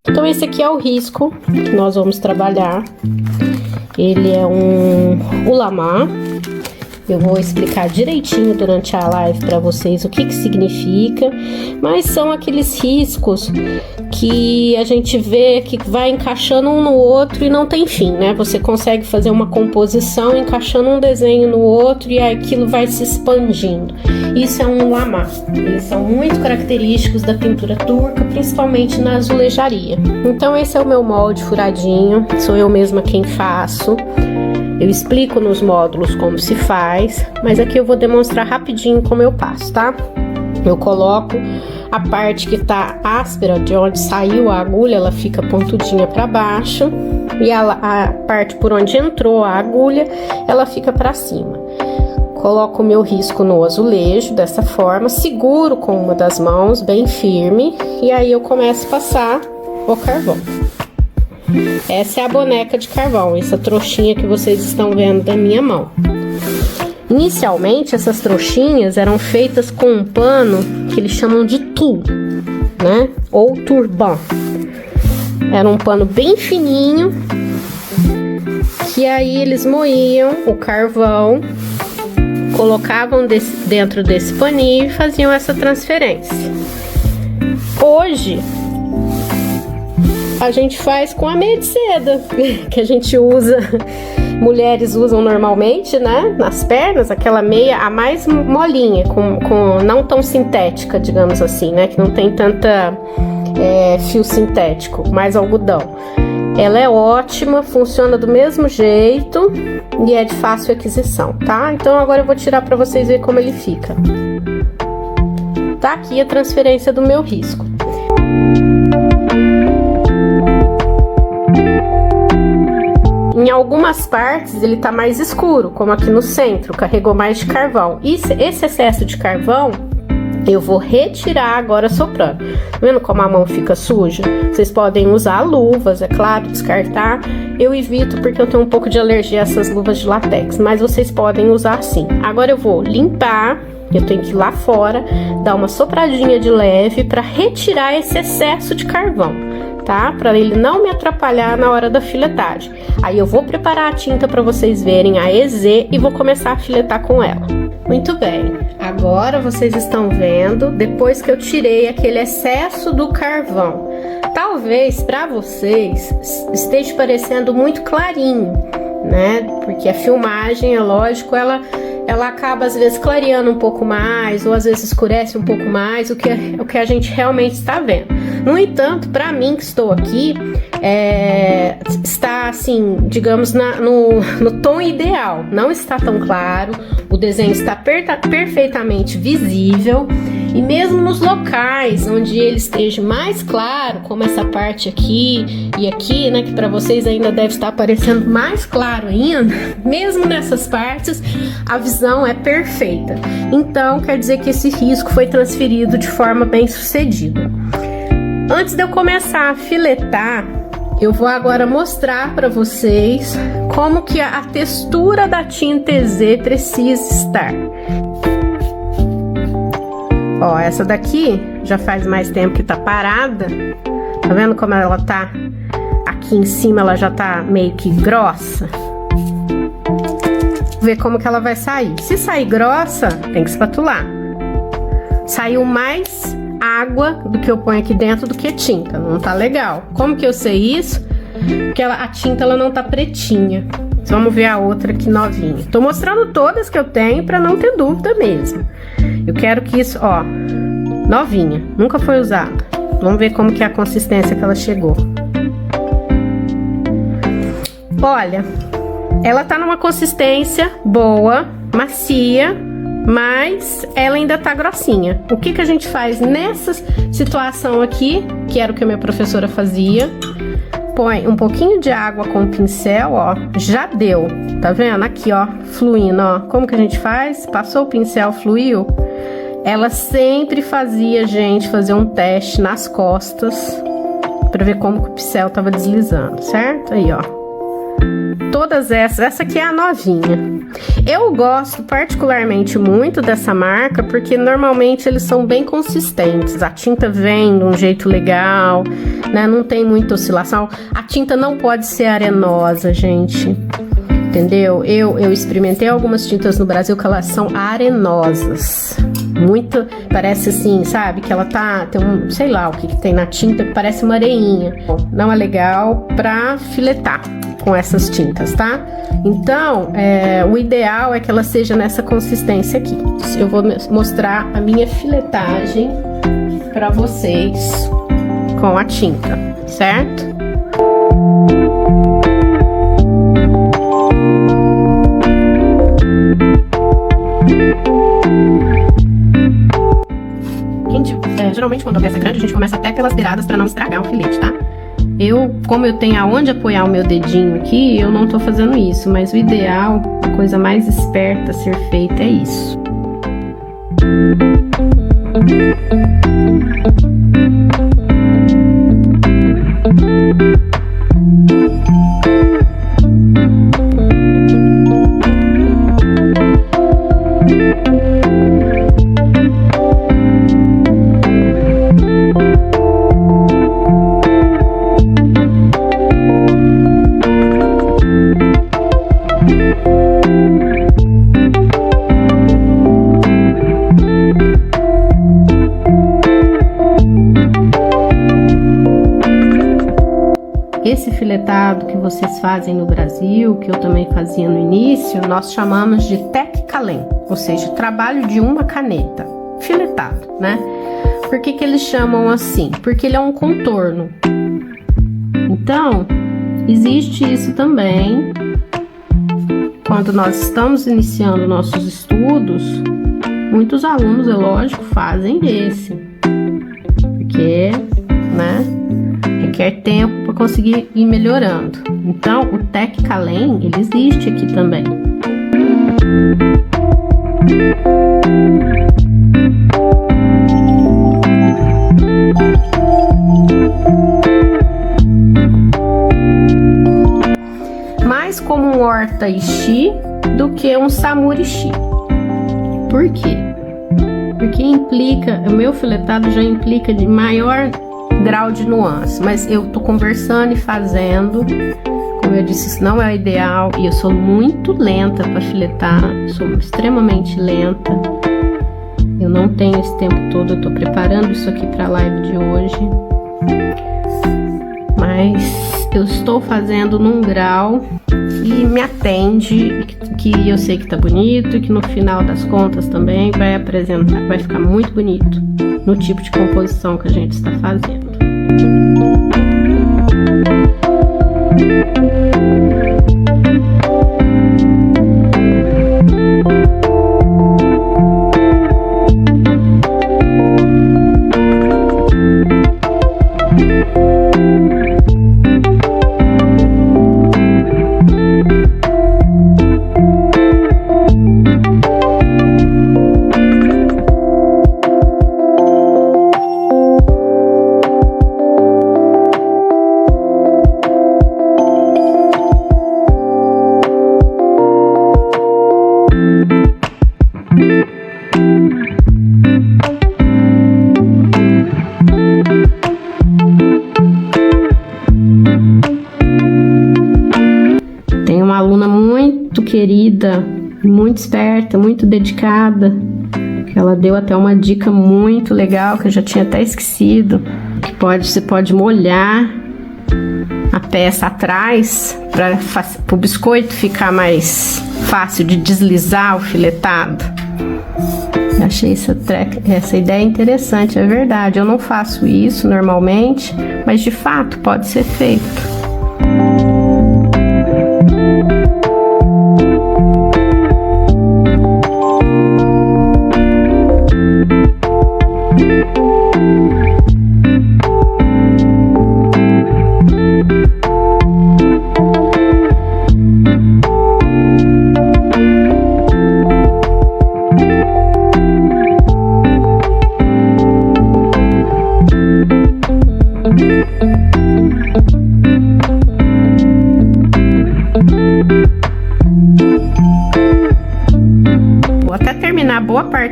Então esse aqui é o risco que nós vamos trabalhar. Ele é um ulamá. Eu vou explicar direitinho durante a live para vocês o que significa, mas são aqueles riscos que a gente vê que vai encaixando um no outro e não tem fim, né? Você consegue fazer uma composição encaixando um desenho no outro e aquilo vai se expandindo. Isso é um ulamá. Eles são muito característicos da pintura turca, principalmente na azulejaria. Então esse é o meu molde furadinho, sou eu mesma quem faço. Eu explico nos módulos como se faz, mas aqui eu vou demonstrar rapidinho como eu passo, tá? Eu coloco a parte que tá áspera, de onde saiu a agulha, ela fica pontudinha para baixo, e a parte por onde entrou a agulha, ela fica para cima. Coloco o meu risco no azulejo, dessa forma, seguro com uma das mãos, bem firme, e aí eu começo a passar o carvão. Essa é a boneca de carvão, essa trouxinha que vocês estão vendo da minha mão. Inicialmente, essas trouxinhas eram feitas com um pano que eles chamam de tul, né? Ou turban. Era um pano bem fininho, que aí eles moíam o carvão, colocavam dentro desse paninho e faziam essa transferência. Hoje, a gente faz com a meia de seda, que a gente usa, mulheres usam normalmente, né, nas pernas, aquela meia a mais molinha, com não tão sintética, digamos assim, né, que não tem tanta fio sintético, mais algodão. Ela é ótima, funciona do mesmo jeito e é de fácil aquisição, tá? Então agora eu vou tirar para vocês verem como ele fica. Tá aqui a transferência do meu risco. Em algumas partes ele tá mais escuro, como aqui no centro, carregou mais de carvão. Esse excesso de carvão eu vou retirar agora soprando. Tá vendo como a mão fica suja? Vocês podem usar luvas, é claro, descartar. Eu evito porque eu tenho um pouco de alergia a essas luvas de látex, mas vocês podem usar sim. Agora eu vou limpar, eu tenho que ir lá fora, dar uma sopradinha de leve para retirar esse excesso de carvão, tá? Para ele não me atrapalhar na hora da filetagem. Aí eu vou preparar a tinta para vocês verem a EZ e vou começar a filetar com ela. Muito bem, agora vocês estão vendo, depois que eu tirei aquele excesso do carvão. Talvez para vocês esteja parecendo muito clarinho, né? Porque a filmagem, é lógico, ela acaba às vezes clareando um pouco mais, ou às vezes escurece um pouco mais, o que a gente realmente está vendo. No entanto, para mim que estou aqui, está assim, digamos, no tom ideal. Não está tão claro, o desenho está perfeitamente visível. E mesmo nos locais onde ele esteja mais claro, como essa parte aqui e aqui, né, que para vocês ainda deve estar aparecendo mais claro ainda, mesmo nessas partes, a visão é perfeita. Então, quer dizer que esse risco foi transferido de forma bem sucedida. Antes de eu começar a filetar, eu vou agora mostrar para vocês como que a textura da tinta EZ precisa estar. Ó, essa daqui já faz mais tempo que tá parada. Tá vendo como ela tá? Aqui em cima ela já tá meio que grossa. Vou ver como que ela vai sair. Se sair grossa, tem que espatular. Saiu mais água do que eu ponho aqui dentro do que tinta. Não tá legal. Como que eu sei isso? Porque a tinta ela não tá pretinha. Vamos ver a outra aqui novinha. Tô mostrando todas que eu tenho pra não ter dúvida mesmo. Eu quero que isso, ó, novinha, nunca foi usada. Vamos ver como que é a consistência que ela chegou. Olha, ela tá numa consistência boa, macia, mas ela ainda tá grossinha. O que que a gente faz nessa situação aqui, que era o que a minha professora fazia? Põe um pouquinho de água com o pincel, ó, já deu, tá vendo? Aqui, ó, fluindo, ó. Como que a gente faz? Passou o pincel, fluiu. Ela sempre fazia, gente, fazer um teste nas costas pra ver como que o pincel tava deslizando, certo? Aí, ó. todas essa aqui é a novinha. Eu gosto particularmente muito dessa marca, porque normalmente eles são bem consistentes. A tinta vem de um jeito legal, né? Não tem muita oscilação. A tinta não pode ser arenosa, gente. Entendeu? Eu experimentei algumas tintas no Brasil que elas são arenosas. Muito, parece assim, sabe? Que ela tem um, sei lá o que tem na tinta, que parece uma areinha. Não é legal pra filetar com essas tintas, tá? Então, o ideal é que ela seja nessa consistência aqui. Eu vou mostrar a minha filetagem pra vocês com a tinta, certo? Geralmente quando a peça é grande, a gente começa até pelas beiradas para não estragar o filete, tá? Como eu tenho aonde apoiar o meu dedinho aqui, eu não tô fazendo isso, mas o ideal, a coisa mais esperta a ser feita é isso. Esse filetado que vocês fazem no Brasil, que eu também fazia no início, nós chamamos de tec-calem, ou seja, trabalho de uma caneta, filetado, né? Por que eles chamam assim? Porque ele é um contorno. Então, existe isso também. Quando nós estamos iniciando nossos estudos, muitos alunos, é lógico, fazem esse. Porque, né, requer tempo para conseguir ir melhorando. Então, o tec-calem, ele existe aqui também. Mais como um ortaishi do que um samurishi. Por quê? Porque implica, o meu filetado já implica de maior grau de nuance, mas eu tô conversando e fazendo. Como eu disse, isso não é o ideal e eu sou muito lenta para filetar, sou extremamente lenta. Eu não tenho esse tempo todo, eu tô preparando isso aqui para a live de hoje. Mas eu estou fazendo num grau que me atende, que eu sei que tá bonito e que no final das contas também vai apresentar, vai ficar muito bonito no tipo de composição que a gente está fazendo. Tem uma aluna muito querida, muito esperta, muito dedicada, que ela deu até uma dica muito legal que eu já tinha até esquecido, que você pode molhar a peça atrás para o biscoito ficar mais fácil de deslizar o filetado. Eu achei essa ideia interessante, é verdade. Eu não faço isso normalmente, mas de fato pode ser feito.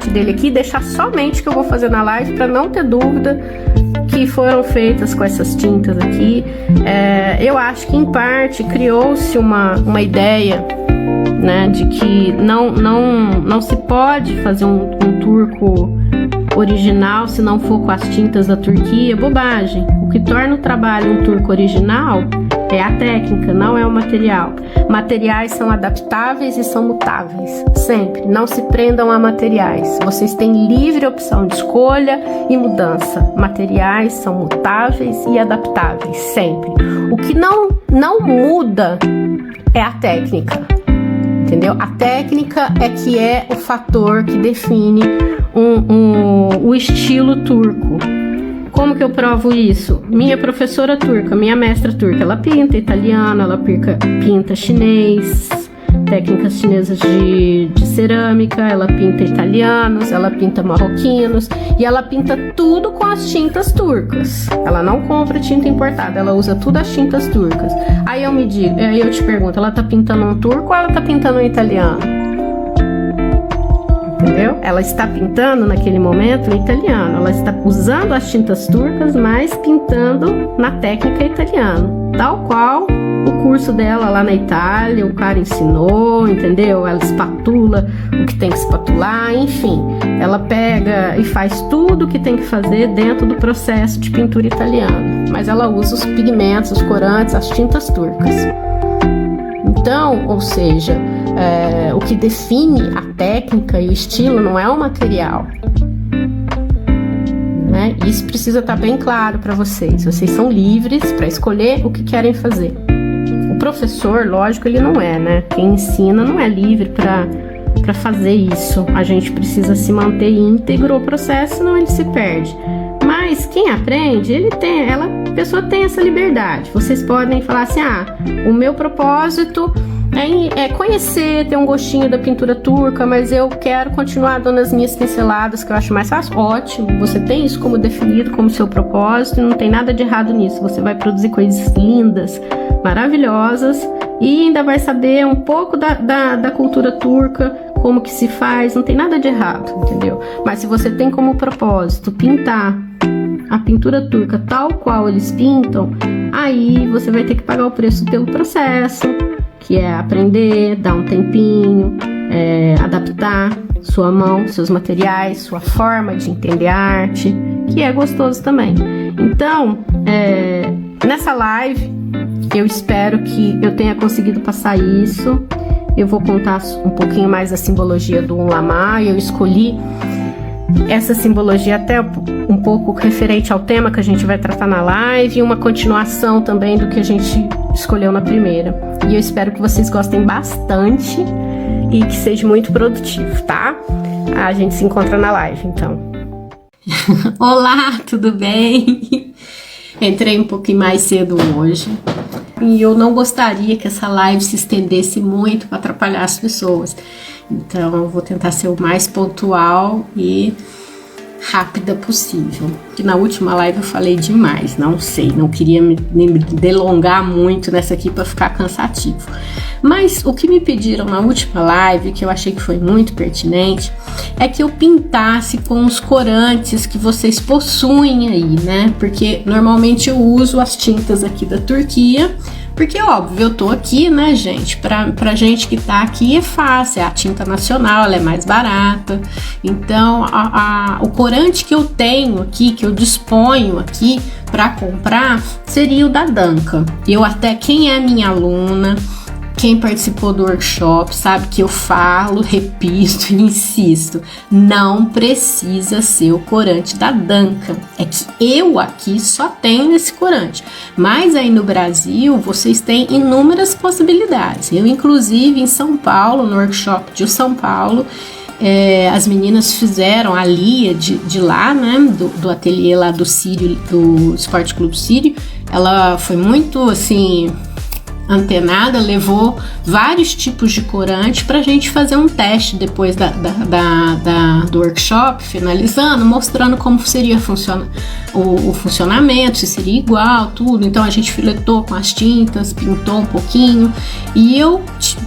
parte dele aqui e deixar somente o que eu vou fazer na live para não ter dúvida que foram feitas com essas tintas aqui. Eu acho que em parte criou-se uma ideia, né, de que não se pode fazer um turco original se não for com as tintas da Turquia. Bobagem. O que torna o trabalho um turco original é a técnica, não é o material. Materiais são adaptáveis e são mutáveis, sempre. Não se prendam a materiais. Vocês têm livre opção de escolha e mudança. Materiais são mutáveis e adaptáveis, sempre. O que não muda é a técnica, entendeu? A técnica é que é o fator que define o estilo turco. Como que eu provo isso? Minha professora turca, minha mestra turca, ela pinta italiano, ela pinta chinês, técnicas chinesas de cerâmica, ela pinta italianos, ela pinta marroquinos e ela pinta tudo com as tintas turcas. Ela não compra tinta importada, ela usa tudo as tintas turcas. Aí eu te pergunto, ela tá pintando um turco ou ela tá pintando um italiano? Entendeu? Ela está pintando naquele momento em italiano, ela está usando as tintas turcas, mas pintando na técnica italiana, tal qual o curso dela lá na Itália, o cara ensinou, entendeu? Ela espatula o que tem que espatular, enfim, ela pega e faz tudo o que tem que fazer dentro do processo de pintura italiana, mas ela usa os pigmentos, os corantes, as tintas turcas. Então, ou seja, o que define a técnica e o estilo não é o material, né? Isso precisa estar bem claro para vocês. Vocês são livres para escolher o que querem fazer. O professor, lógico, ele não é, né? Quem ensina não é livre para fazer isso. A gente precisa se manter íntegro ao processo, senão ele se perde. Mas quem aprende, a pessoa tem essa liberdade. Vocês podem falar assim, o meu propósito é conhecer, ter um gostinho da pintura turca, mas eu quero continuar dando as minhas pinceladas, que eu acho mais fácil. Ótimo, você tem isso como definido, como seu propósito, e não tem nada de errado nisso. Você vai produzir coisas lindas, maravilhosas, e ainda vai saber um pouco da cultura turca, como que se faz, não tem nada de errado, entendeu? Mas se você tem como propósito pintar a pintura turca tal qual eles pintam, aí você vai ter que pagar o preço pelo processo, que é aprender, dar um tempinho, adaptar sua mão, seus materiais, sua forma de entender a arte, que é gostoso também. Então, nessa live, eu espero que eu tenha conseguido passar isso. Eu vou contar um pouquinho mais da simbologia do Ulamá. Eu escolhi essa simbologia até um pouco referente ao tema que a gente vai tratar na live, e uma continuação também do que a gente escolheu na primeira. E eu espero que vocês gostem bastante e que seja muito produtivo, tá? A gente se encontra na live, então. Olá, tudo bem? Entrei um pouquinho mais cedo hoje e eu não gostaria que essa live se estendesse muito para atrapalhar as pessoas. Então eu vou tentar ser o mais pontual e rápida possível. Que na última live eu falei demais, não queria me delongar muito nessa aqui para ficar cansativo. Mas o que me pediram na última live, que eu achei que foi muito pertinente, é que eu pintasse com os corantes que vocês possuem aí, né? Porque normalmente eu uso as tintas aqui da Turquia, porque óbvio, eu tô aqui, né, gente? Pra gente que tá aqui é fácil, é a tinta nacional, ela é mais barata. Então, o corante que eu tenho aqui, que eu disponho aqui para comprar, seria o da Danca. Quem é minha aluna, quem participou do workshop, sabe que eu falo, repito e insisto, não precisa ser o corante da Danca. É que eu aqui só tenho esse corante. Mas aí no Brasil, vocês têm inúmeras possibilidades. Eu, inclusive, em São Paulo, no workshop de São Paulo, as meninas fizeram, a Lia de lá, né, do ateliê lá do Sírio, do Esporte Clube Sírio, ela foi muito, assim, antenada, levou vários tipos de corante para a gente fazer um teste depois do workshop, finalizando, mostrando como seria o funcionamento, se seria igual, tudo. Então a gente filetou com as tintas, pintou um pouquinho e eu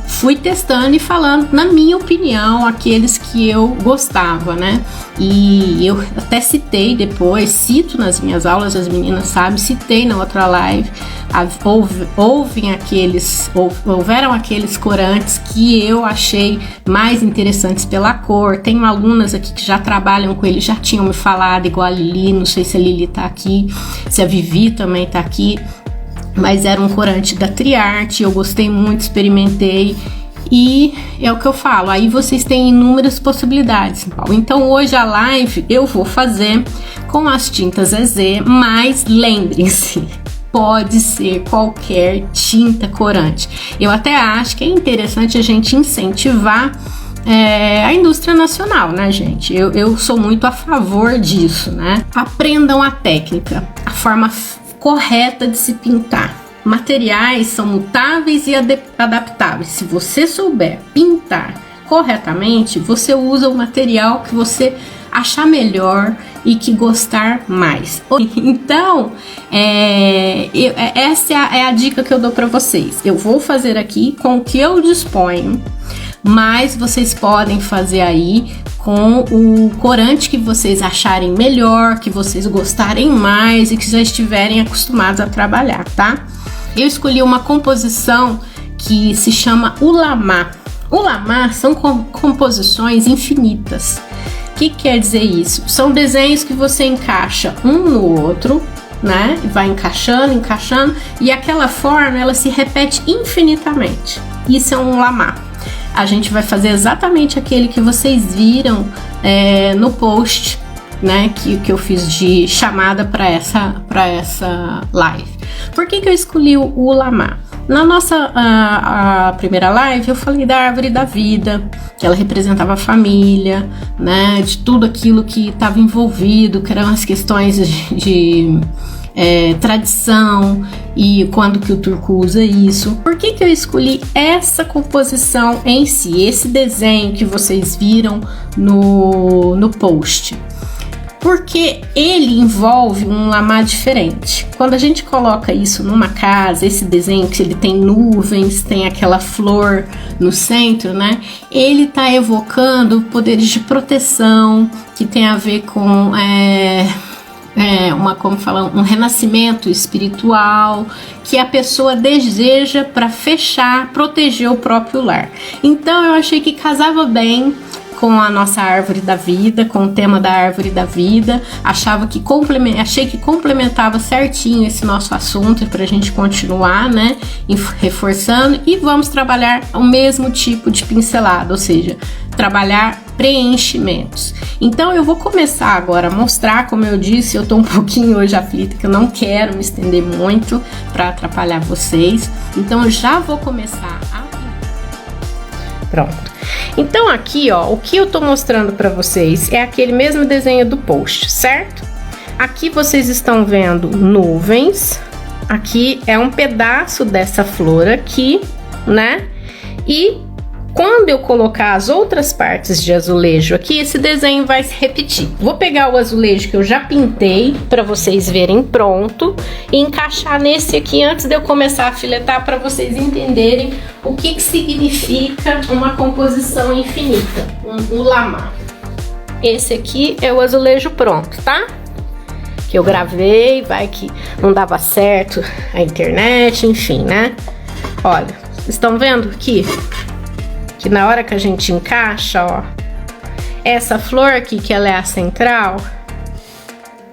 fui testando e falando, na minha opinião, aqueles que eu gostava, né? E eu até citei depois, cito nas minhas aulas, as meninas sabem, citei na outra live, houveram aqueles corantes que eu achei mais interessantes pela cor. Tenho alunas aqui que já trabalham com ele, já tinham me falado, igual a Lili, não sei se a Lili tá aqui, se a Vivi também tá aqui, mas era um corante da Triarte, eu gostei muito, experimentei. E é o que eu falo, aí vocês têm inúmeras possibilidades. Então hoje a live eu vou fazer com as tintas EZ, mas lembrem-se, pode ser qualquer tinta corante. Eu até acho que é interessante a gente incentivar a indústria nacional, né, gente? Eu sou muito a favor disso, né? Aprendam a técnica, a forma correta de se pintar. Materiais são mutáveis e adaptáveis. Se você souber pintar corretamente, você usa o material que você achar melhor e que gostar mais. Então, essa é a dica que eu dou para vocês. Eu vou fazer aqui com o que eu disponho, mas vocês podem fazer aí com o corante que vocês acharem melhor, que vocês gostarem mais e que já estiverem acostumados a trabalhar, tá? Eu escolhi uma composição que se chama Ulamá. Ulamá são composições infinitas. O que quer dizer isso? São desenhos que você encaixa um no outro, né? Vai encaixando, e aquela forma ela se repete infinitamente. Isso é um Ulamá. A gente vai fazer exatamente aquele que vocês viram no post, né? Que eu fiz de chamada para essa live. Por que eu escolhi o Ulamá? Na nossa a primeira live eu falei da árvore da vida, que ela representava a família, né, de tudo aquilo que estava envolvido, que eram as questões de tradição e quando que o turco usa isso. Por que eu escolhi essa composição em si, esse desenho que vocês viram no post? Porque ele envolve um lamá diferente. Quando a gente coloca isso numa casa, esse desenho que ele tem nuvens, tem aquela flor no centro, né? Ele tá evocando poderes de proteção, que tem a ver com um renascimento espiritual, que a pessoa deseja para fechar, proteger o próprio lar. Então eu achei que casava bem com a nossa árvore da vida, com o tema da árvore da vida. Achei que complementava certinho esse nosso assunto para a gente continuar, né, reforçando, e vamos trabalhar o mesmo tipo de pincelada, ou seja, trabalhar preenchimentos. Então eu vou começar agora a mostrar, como eu disse, eu tô um pouquinho hoje aflita, que eu não quero me estender muito para atrapalhar vocês, então eu já vou começar a... Pronto. Então aqui, ó, o que eu tô mostrando para vocês é aquele mesmo desenho do post, certo? Aqui vocês estão vendo nuvens, aqui é um pedaço dessa flor aqui, né? E quando eu colocar as outras partes de azulejo aqui, esse desenho vai se repetir. Vou pegar o azulejo que eu já pintei para vocês verem pronto e encaixar nesse aqui antes de eu começar a filetar, para vocês entenderem o que significa uma composição infinita, um ulamá. Esse aqui é o azulejo pronto, tá? Que eu gravei, vai que não dava certo a internet, enfim, né? Olha, vocês estão vendo aqui? Que na hora que a gente encaixa, ó, essa flor aqui, que ela é a central,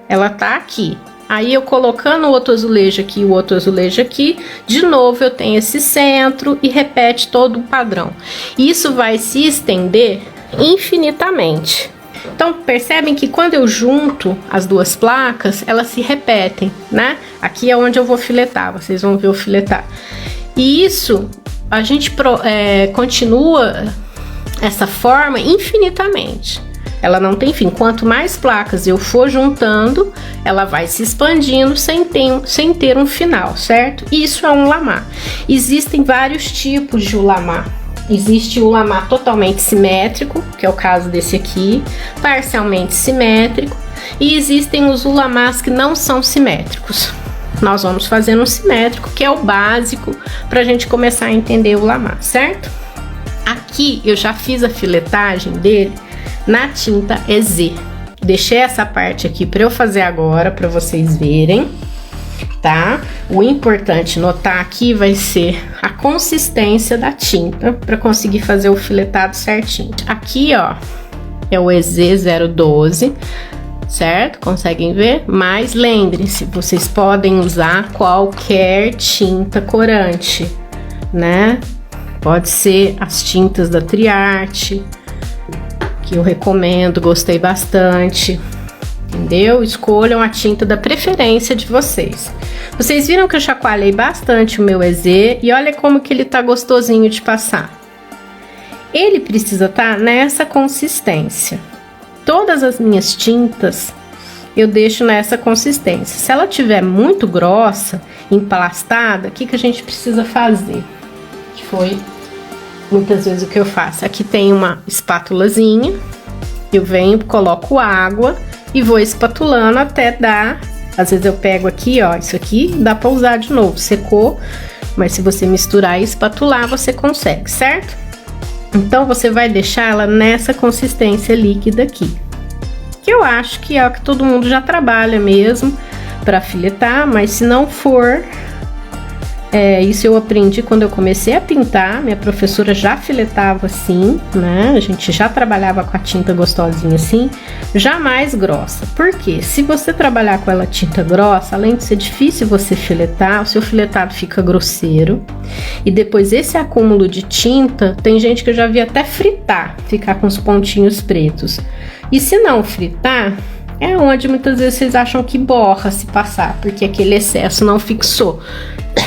ela tá aqui. Aí eu colocando o outro azulejo aqui e o outro azulejo aqui, de novo eu tenho esse centro e repete todo o padrão. Isso vai se estender infinitamente. Então percebem que quando eu junto as duas placas, elas se repetem, né? Aqui é onde eu vou filetar, vocês vão ver eu filetar. E isso... a gente continua essa forma infinitamente. Ela não tem fim. Quanto mais placas eu for juntando, ela vai se expandindo sem ter um final, certo? Isso é um ulamá. Existem vários tipos de ulamá. Existe o ulamá totalmente simétrico, que é o caso desse aqui, parcialmente simétrico, e existem os ulamás que não são simétricos. Nós vamos fazendo um simétrico, que é o básico, para a gente começar a entender o ulamá, certo? Aqui eu já fiz a filetagem dele na tinta EZ. Deixei essa parte aqui para eu fazer agora, para vocês verem, tá? O importante notar aqui vai ser a consistência da tinta para conseguir fazer o filetado certinho. Aqui, ó, é o EZ 012, certo? Conseguem ver? Mas lembrem-se, vocês podem usar qualquer tinta corante, né? Pode ser as tintas da Triarte, que eu recomendo, gostei bastante, entendeu? Escolham a tinta da preferência de vocês. Vocês viram que eu chacoalhei bastante o meu EZ e olha como que ele tá gostosinho de passar. Ele precisa estar nessa consistência. Todas as minhas tintas eu deixo nessa consistência. Se ela tiver muito grossa, emplastada, o que a gente precisa fazer? Que foi muitas vezes o que eu faço. Aqui tem uma espátulazinha, eu venho, coloco água e vou espatulando até dar. Às vezes eu pego aqui, ó, isso aqui dá pra usar de novo, secou, mas se você misturar e espatular, você consegue, certo? Então você vai deixar ela nessa consistência líquida aqui, que eu acho que é o que todo mundo já trabalha mesmo para filetar, mas se não for, isso eu aprendi quando eu comecei a pintar. Minha professora já filetava assim, né? A gente já trabalhava com a tinta gostosinha assim, jamais grossa. Porque se você trabalhar com ela tinta grossa, além de ser difícil você filetar, o seu filetado fica grosseiro. E depois esse acúmulo de tinta, tem gente que eu já vi até fritar, ficar com os pontinhos pretos. E se não fritar, é onde muitas vezes vocês acham que borra se passar, porque aquele excesso não fixou,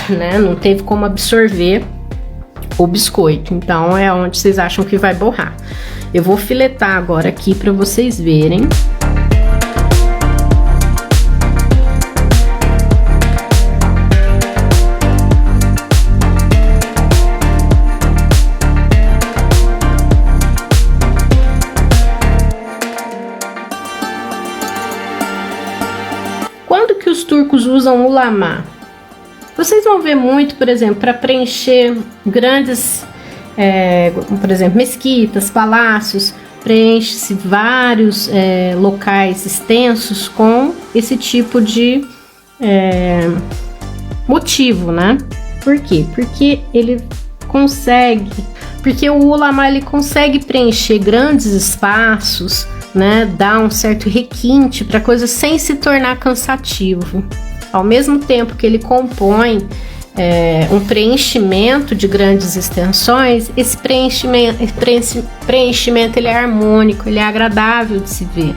né? Não teve como absorver o biscoito, então é onde vocês acham que vai borrar. Eu vou filetar agora aqui para vocês verem. Quando que os turcos usam o ulamá? Vocês vão ver muito, por exemplo, para preencher grandes, por exemplo, mesquitas, palácios, preenche-se vários locais extensos com esse tipo de motivo, né? Por quê? Porque o ulamá ele consegue preencher grandes espaços, né? Dá um certo requinte para a coisa sem se tornar cansativo. Ao mesmo tempo que ele compõe um preenchimento de grandes extensões, esse preenchimento ele é harmônico, ele é agradável de se ver.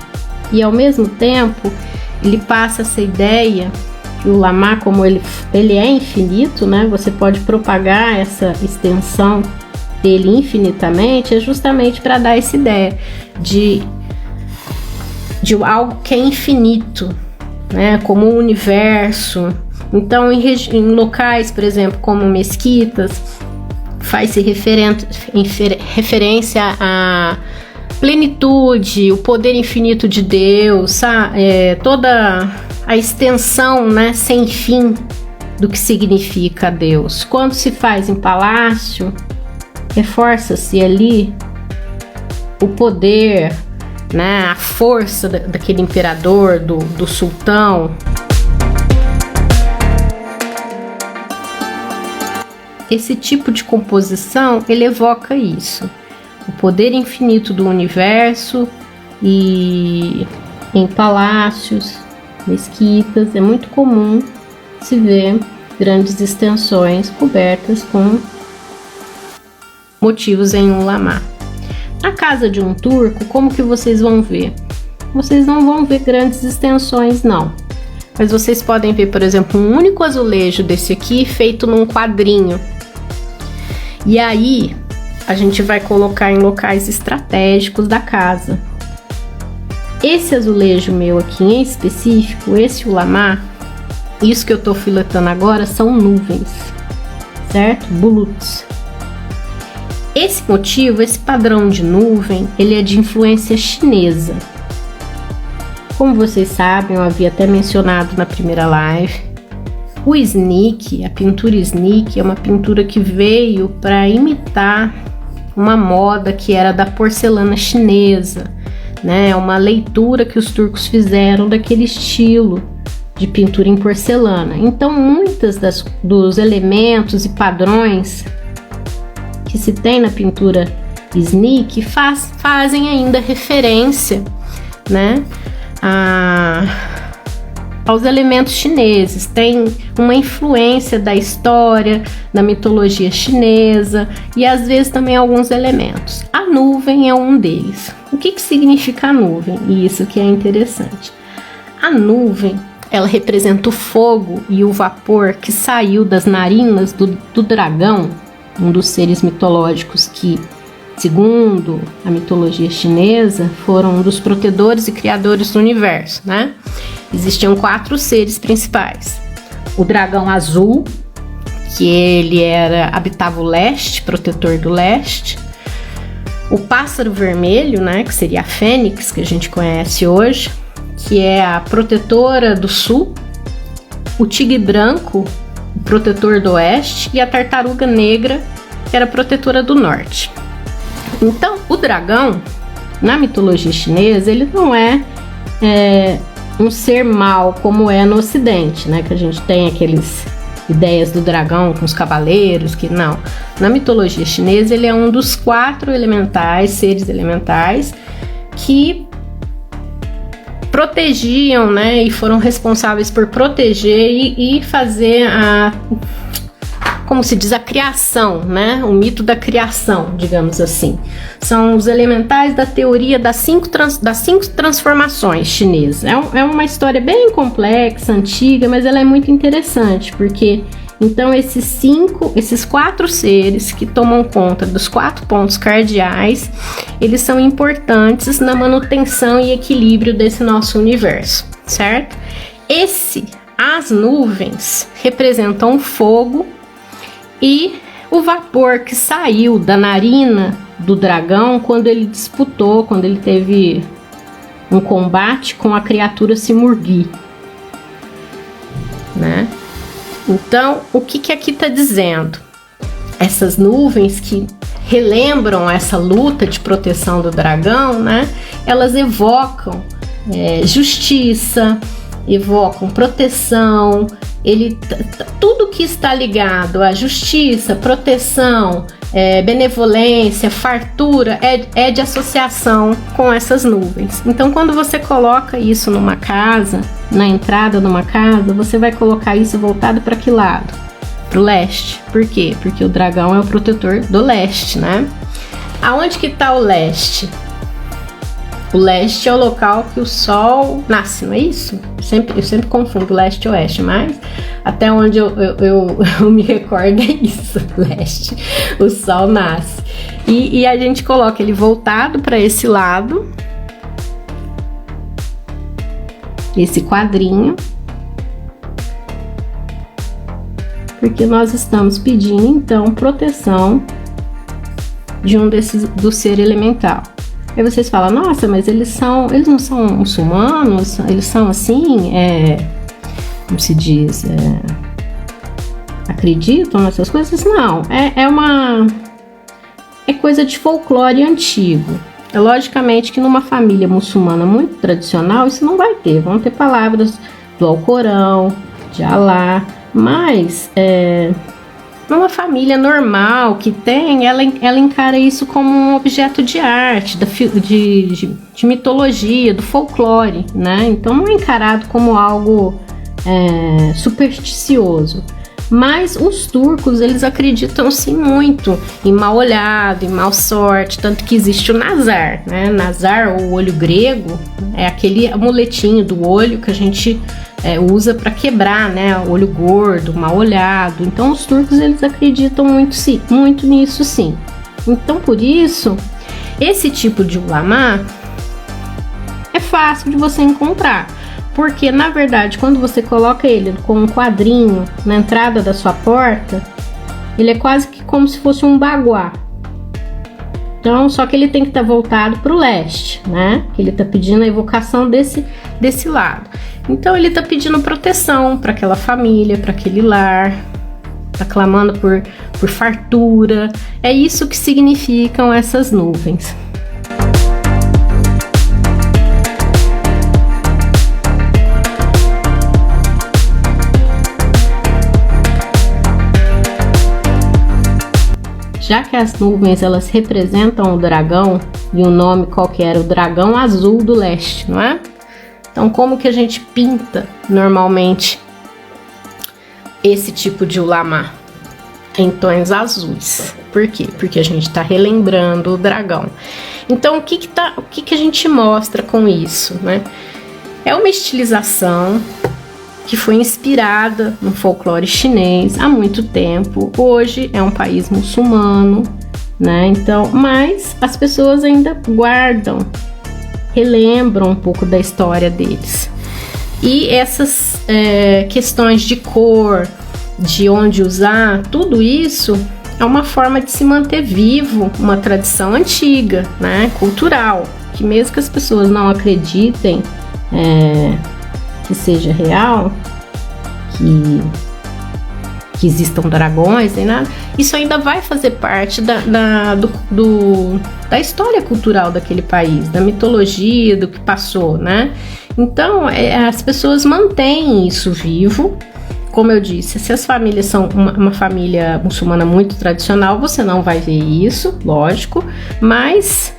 E ao mesmo tempo, ele passa essa ideia que o ulamá, como ele é infinito, né? Você pode propagar essa extensão dele infinitamente, é justamente para dar essa ideia de algo que é infinito, né, como o universo. Então, em locais, por exemplo, como mesquitas, faz-se referência à plenitude, o poder infinito de Deus, toda a extensão, né, sem fim do que significa Deus. Quando se faz em palácio, reforça-se ali o poder, né, a força daquele imperador, do sultão. Esse tipo de composição, ele evoca isso, o poder infinito do universo. E em palácios, mesquitas, é muito comum se ver grandes extensões cobertas com motivos em ulamá. Na casa de um turco, como que vocês vão ver? Vocês não vão ver grandes extensões, não. Mas vocês podem ver, por exemplo, um único azulejo desse aqui feito num quadrinho. E aí, a gente vai colocar em locais estratégicos da casa. Esse azulejo meu aqui em específico, esse ulamá, isso que eu tô filetando agora são nuvens, certo? Bullets. Esse motivo, esse padrão de nuvem, ele é de influência chinesa. Como vocês sabem, eu havia até mencionado na primeira live, o sneak, a pintura sneak, é uma pintura que veio para imitar uma moda que era da porcelana chinesa, né? Uma leitura que os turcos fizeram daquele estilo de pintura em porcelana. Então, muitas dos elementos e padrões que se tem na pintura sneak fazem ainda referência, né, aos elementos chineses. Tem uma influência da história, da mitologia chinesa e às vezes também alguns elementos. A nuvem é um deles. O que significa a nuvem? E isso que é interessante. A nuvem, ela representa o fogo e o vapor que saiu das narinas do dragão, um dos seres mitológicos que, segundo a mitologia chinesa, foram um dos protetores e criadores do universo, né? Existiam 4 seres principais. O dragão azul, que ele habitava o leste, protetor do leste. O pássaro vermelho, né, que seria a fênix, que a gente conhece hoje, que é a protetora do sul. O tigre branco, o protetor do oeste, e a tartaruga negra, que era a protetora do norte. Então, o dragão, na mitologia chinesa, ele não é um ser mau como é no ocidente, né? Que a gente tem aqueles ideias do dragão com os cavaleiros, que não. Na mitologia chinesa, ele é um dos 4 seres elementais que protegiam, né? E foram responsáveis por proteger e fazer como se diz, a criação, né? O mito da criação, digamos assim. São os elementais da teoria das 5 transformações chinesas. É uma história bem complexa, antiga, mas ela é muito interessante, porque então esses 4 seres que tomam conta dos 4 pontos cardeais, eles são importantes na manutenção e equilíbrio desse nosso universo, certo? As nuvens representam o fogo e o vapor que saiu da narina do dragão quando ele teve um combate com a criatura Simurgui, né? Então, o que aqui está dizendo? Essas nuvens que relembram essa luta de proteção do dragão, né? Elas evocam justiça, evocam proteção. Tudo que está ligado à justiça, proteção, benevolência, fartura, é de associação com essas nuvens. Então, quando você coloca isso numa casa, na entrada de uma casa, você vai colocar isso voltado para que lado? Para o leste. Por quê? Porque o dragão é o protetor do leste, né? Aonde que está o leste? O leste é o local que o sol nasce, não é isso? Eu sempre confundo leste e oeste, mas até onde eu me recordo é isso, leste, o sol nasce. E a gente coloca ele voltado para esse lado, esse quadrinho, porque nós estamos pedindo então proteção de do ser elemental. Aí vocês falam, nossa, mas eles não são muçulmanos, eles são assim, como se diz, acreditam nessas coisas? Não, é coisa de folclore antigo. Logicamente que numa família muçulmana muito tradicional, isso não vai ter, vão ter palavras do Alcorão, de Alá, mas numa família normal que tem, ela encara isso como um objeto de arte, de mitologia, do folclore, né? Então não é encarado como algo supersticioso. Mas os turcos, eles acreditam sim muito em mal olhado, em mal sorte, tanto que existe o nazar, né? Nazar, ou olho grego, é aquele amuletinho do olho que a gente usa para quebrar, né? O olho gordo, mal olhado. Então os turcos, eles acreditam muito nisso, sim. Então por isso, esse tipo de ulamá é fácil de você encontrar. Porque, na verdade, quando você coloca ele com um quadrinho na entrada da sua porta, ele é quase que como se fosse um baguá. Então, só que ele tem que estar voltado para o leste, né? Ele está pedindo a evocação desse lado. Então, ele está pedindo proteção para aquela família, para aquele lar, está clamando por fartura. É isso que significam essas nuvens. Já que as nuvens elas representam o dragão, e o nome qual que era? O dragão azul do leste, não é? Então, como que a gente pinta normalmente esse tipo de ulamá? Em tons azuis. Por quê? Porque a gente está relembrando o dragão. Então, o que a gente mostra com isso, né? É uma estilização que foi inspirada no folclore chinês há muito tempo. Hoje é um país muçulmano, né? Então, mas as pessoas ainda guardam, relembram um pouco da história deles. E essas questões de cor, de onde usar, tudo isso é uma forma de se manter vivo, uma tradição antiga, né? Cultural, que mesmo que as pessoas não acreditem que seja real, que existam dragões nem nada, isso ainda vai fazer parte da história cultural daquele país, da mitologia, do que passou, né? Então, as pessoas mantêm isso vivo. Como eu disse, se as famílias são uma família muçulmana muito tradicional, você não vai ver isso, lógico, mas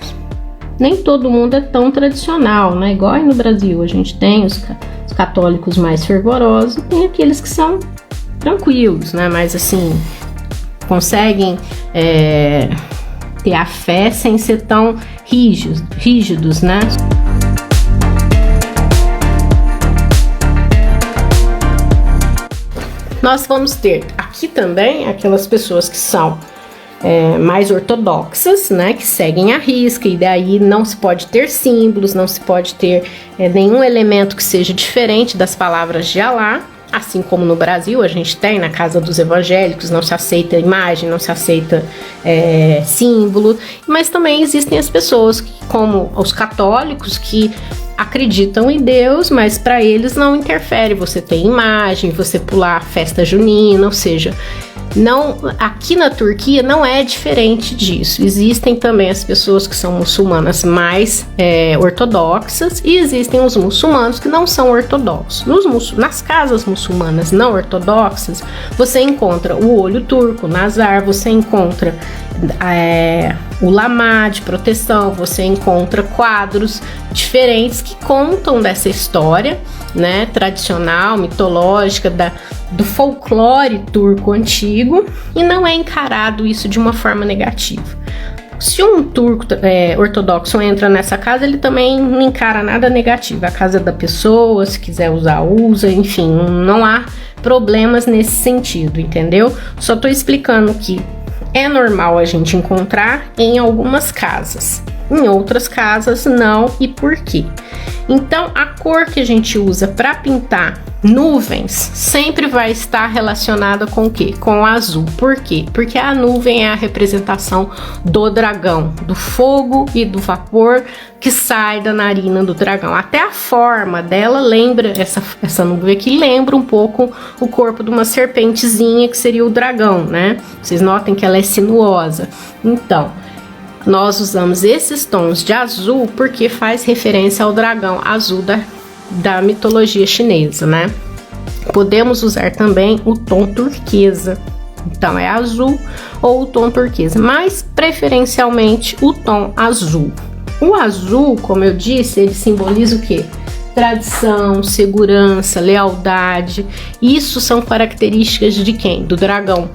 nem todo mundo é tão tradicional, né? Igual aí no Brasil, a gente tem os católicos mais fervorosos e tem aqueles que são tranquilos, né? Mas assim, conseguem ter a fé sem ser tão rígidos, né? Nós vamos ter aqui também aquelas pessoas que são mais ortodoxas, né, que seguem a risca, e daí não se pode ter símbolos, não se pode ter nenhum elemento que seja diferente das palavras de Alá, assim como no Brasil a gente tem na casa dos evangélicos, não se aceita imagem, não se aceita símbolo, mas também existem as pessoas, como os católicos, que acreditam em Deus, mas para eles não interfere você ter imagem, você pular a festa junina, ou seja, não, aqui na Turquia não é diferente disso. Existem também as pessoas que são muçulmanas mais ortodoxas, e existem os muçulmanos que não são ortodoxos. Nas casas muçulmanas não ortodoxas, você encontra o olho turco, o nazar, você encontra o lamá de proteção, você encontra quadros diferentes que contam dessa história, né, tradicional, mitológica, do folclore turco antigo, e não é encarado isso de uma forma negativa. Se um turco ortodoxo entra nessa casa, ele também não encara nada negativo. A casa da pessoa, se quiser usar, usa, enfim, não há problemas nesse sentido, entendeu? Só tô explicando que é normal a gente encontrar em algumas casas, em outras casas não, e por quê? Então, a cor que a gente usa para pintar nuvens sempre vai estar relacionada com o quê? Com o azul. Por quê? Porque a nuvem é a representação do dragão, do fogo e do vapor que sai da narina do dragão. Até a forma dela lembra, essa nuvem aqui lembra um pouco o corpo de uma serpentezinha, que seria o dragão, né? Vocês notem que ela é sinuosa. Então, nós usamos esses tons de azul porque faz referência ao dragão azul da mitologia chinesa, né? Podemos usar também o tom turquesa. Então, é azul ou o tom turquesa, mas preferencialmente o tom azul. O azul, como eu disse, ele simboliza o quê? Tradição, segurança, lealdade. Isso são características de quem? Do dragão.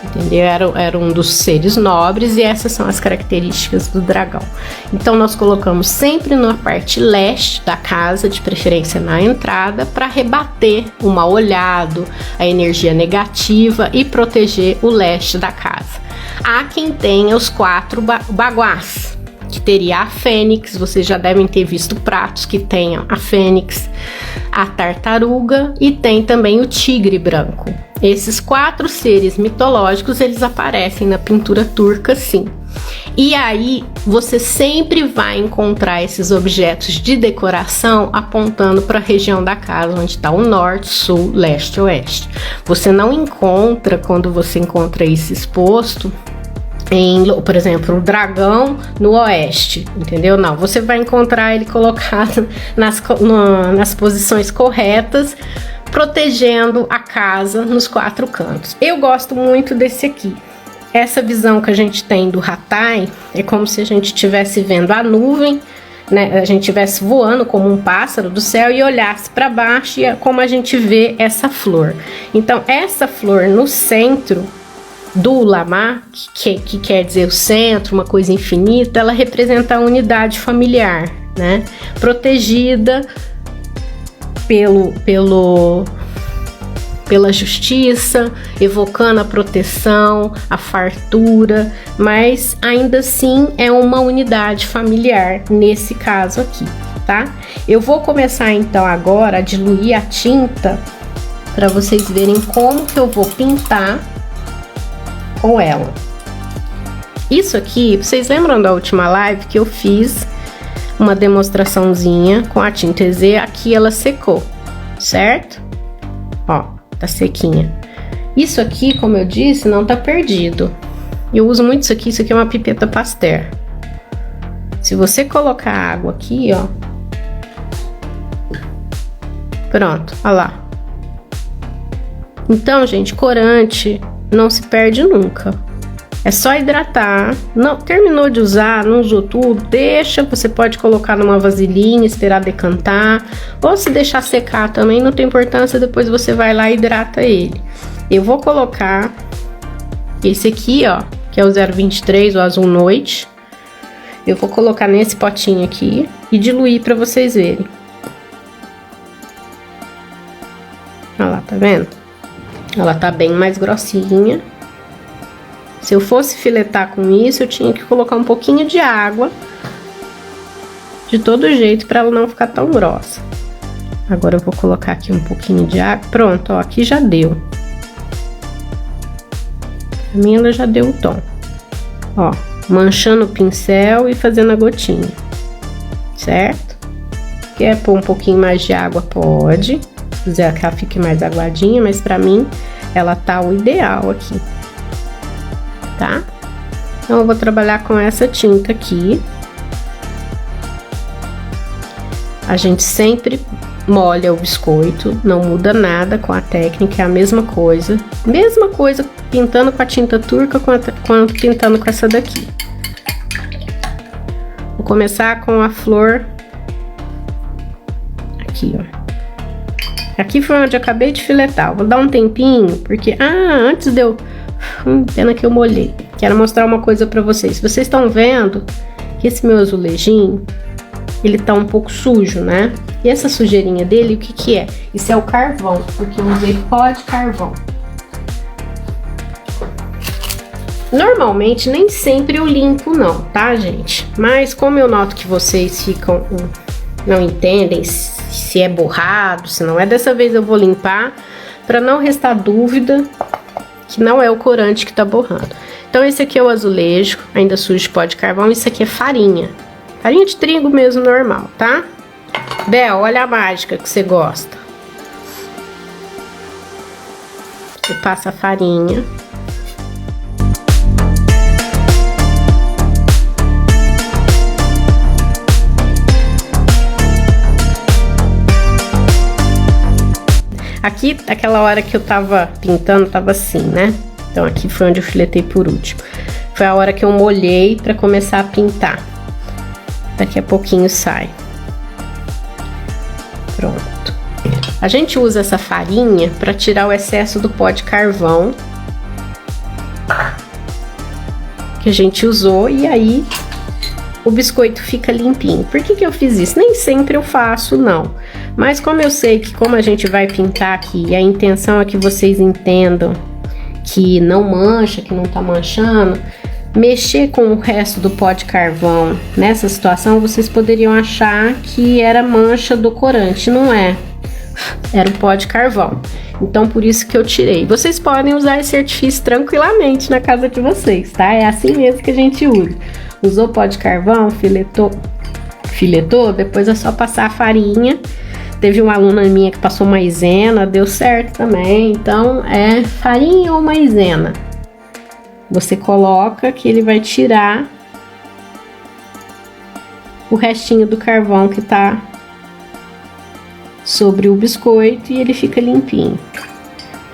Entendeu? Era um dos seres nobres, e essas são as características do dragão. Então nós colocamos sempre na parte leste da casa, de preferência na entrada, para rebater o mal olhado, a energia negativa, e proteger o leste da casa. Há quem tenha os 4 baguás, que teria a fênix. Vocês já devem ter visto pratos que tenham a fênix, a tartaruga e tem também o tigre branco. Esses 4 seres mitológicos, eles aparecem na pintura turca, sim. E aí, você sempre vai encontrar esses objetos de decoração apontando para a região da casa, onde está o norte, sul, leste, oeste. Você não encontra, quando você encontra isso exposto, por exemplo, o dragão no oeste, entendeu? Não, você vai encontrar ele colocado nas posições corretas, protegendo a casa nos 4 cantos. Eu gosto muito desse aqui. Essa visão que a gente tem do Hatay é como se a gente estivesse vendo a nuvem, né? A gente estivesse voando como um pássaro do céu e olhasse para baixo, e é como a gente vê essa flor. Então, essa flor no centro do Ulama, que quer dizer o centro, uma coisa infinita, ela representa a unidade familiar, né? Protegida pela justiça, evocando a proteção, a fartura, mas ainda assim é uma unidade familiar nesse caso aqui, tá? Eu vou começar então agora a diluir a tinta para vocês verem como que eu vou pintar com ela. Isso aqui, vocês lembram da última live que eu fiz uma demonstraçãozinha com a tinta EZ? Aqui ela secou, certo? Ó, tá sequinha. Isso aqui, como eu disse, não tá perdido. Eu uso muito isso aqui é uma pipeta Pasteur. Se você colocar água aqui, ó, pronto, olha lá. Então, gente, corante não se perde nunca. É só hidratar. Não terminou de usar, não usou tudo, deixa. Você pode colocar numa vasilhinha, esperar decantar, ou se deixar secar também, não tem importância. Depois você vai lá e hidrata ele. Eu vou colocar esse aqui, ó, que é o 023, o azul noite. Eu vou colocar nesse potinho aqui e diluir para vocês verem. Olha lá, tá vendo? Ela tá bem mais grossinha. Se eu fosse filetar com isso, eu tinha que colocar um pouquinho de água, de todo jeito, para ela não ficar tão grossa. Agora eu vou colocar aqui um pouquinho de água. Pronto, ó, aqui já deu. A minha ela já deu o tom. Ó, manchando o pincel e fazendo a gotinha, certo? Quer pôr um pouquinho mais de água, pode. Se quiser que ela fique mais aguadinha, mas pra mim ela tá o ideal aqui, tá? Então eu vou trabalhar com essa tinta aqui. A gente sempre molha o biscoito, não muda nada com a técnica, é a mesma coisa. Mesma coisa pintando com a tinta turca quanto pintando com essa daqui. Vou começar com a flor aqui, ó. Aqui foi onde eu acabei de filetar. Vou dar um tempinho, porque... antes de eu... pena que eu molhei. Quero mostrar uma coisa pra vocês. Vocês estão vendo que esse meu azulejinho, ele tá um pouco sujo, né? E essa sujeirinha dele, o que que é? Isso é o carvão, porque eu usei pó de carvão. Normalmente, nem sempre eu limpo não, tá, gente? Mas como eu noto que vocês ficam... não entendem se é borrado, se não é, dessa vez eu vou limpar para não restar dúvida que não é o corante que tá borrando. Então esse aqui é o azulejo, ainda sujo de pó de carvão. Isso aqui é farinha de trigo mesmo, normal, tá? Bel, olha a mágica que você gosta. Você passa a farinha. Aqui, aquela hora que eu tava pintando, tava assim, né? Então aqui foi onde eu filetei por último. Foi a hora que eu molhei pra começar a pintar. Daqui a pouquinho sai. Pronto. A gente usa essa farinha pra tirar o excesso do pó de carvão que a gente usou, e aí o biscoito fica limpinho. Por que que eu fiz isso? Nem sempre eu faço, não. Mas como eu sei que como a gente vai pintar aqui, e a intenção é que vocês entendam que não mancha, que não tá manchando, mexer com o resto do pó de carvão nessa situação, vocês poderiam achar que era mancha do corante, não é? Era o pó de carvão. Então, por isso que eu tirei. Vocês podem usar esse artifício tranquilamente na casa de vocês, tá? É assim mesmo que a gente usa. Usou pó de carvão, filetou, depois é só passar a farinha. Teve uma aluna minha que passou maisena, deu certo também. Então, é farinha ou maisena. Você coloca que ele vai tirar o restinho do carvão que tá sobre o biscoito e ele fica limpinho.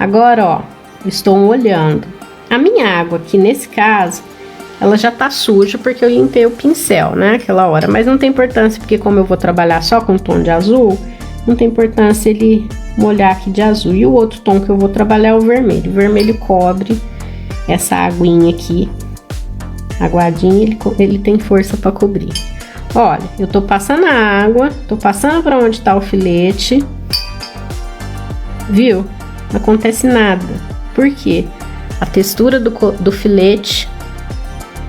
Agora, ó, estou molhando. A minha água aqui, nesse caso, ela já tá suja porque eu limpei o pincel, né, aquela hora. Mas não tem importância, porque como eu vou trabalhar só com tom de azul, não tem importância ele molhar aqui de azul. E o outro tom que eu vou trabalhar é o vermelho. O vermelho cobre essa aguinha aqui. Aguadinha, ele tem força para cobrir. Olha, eu tô passando a água, tô passando para onde tá o filete. Viu? Não acontece nada. Por quê? A textura do filete,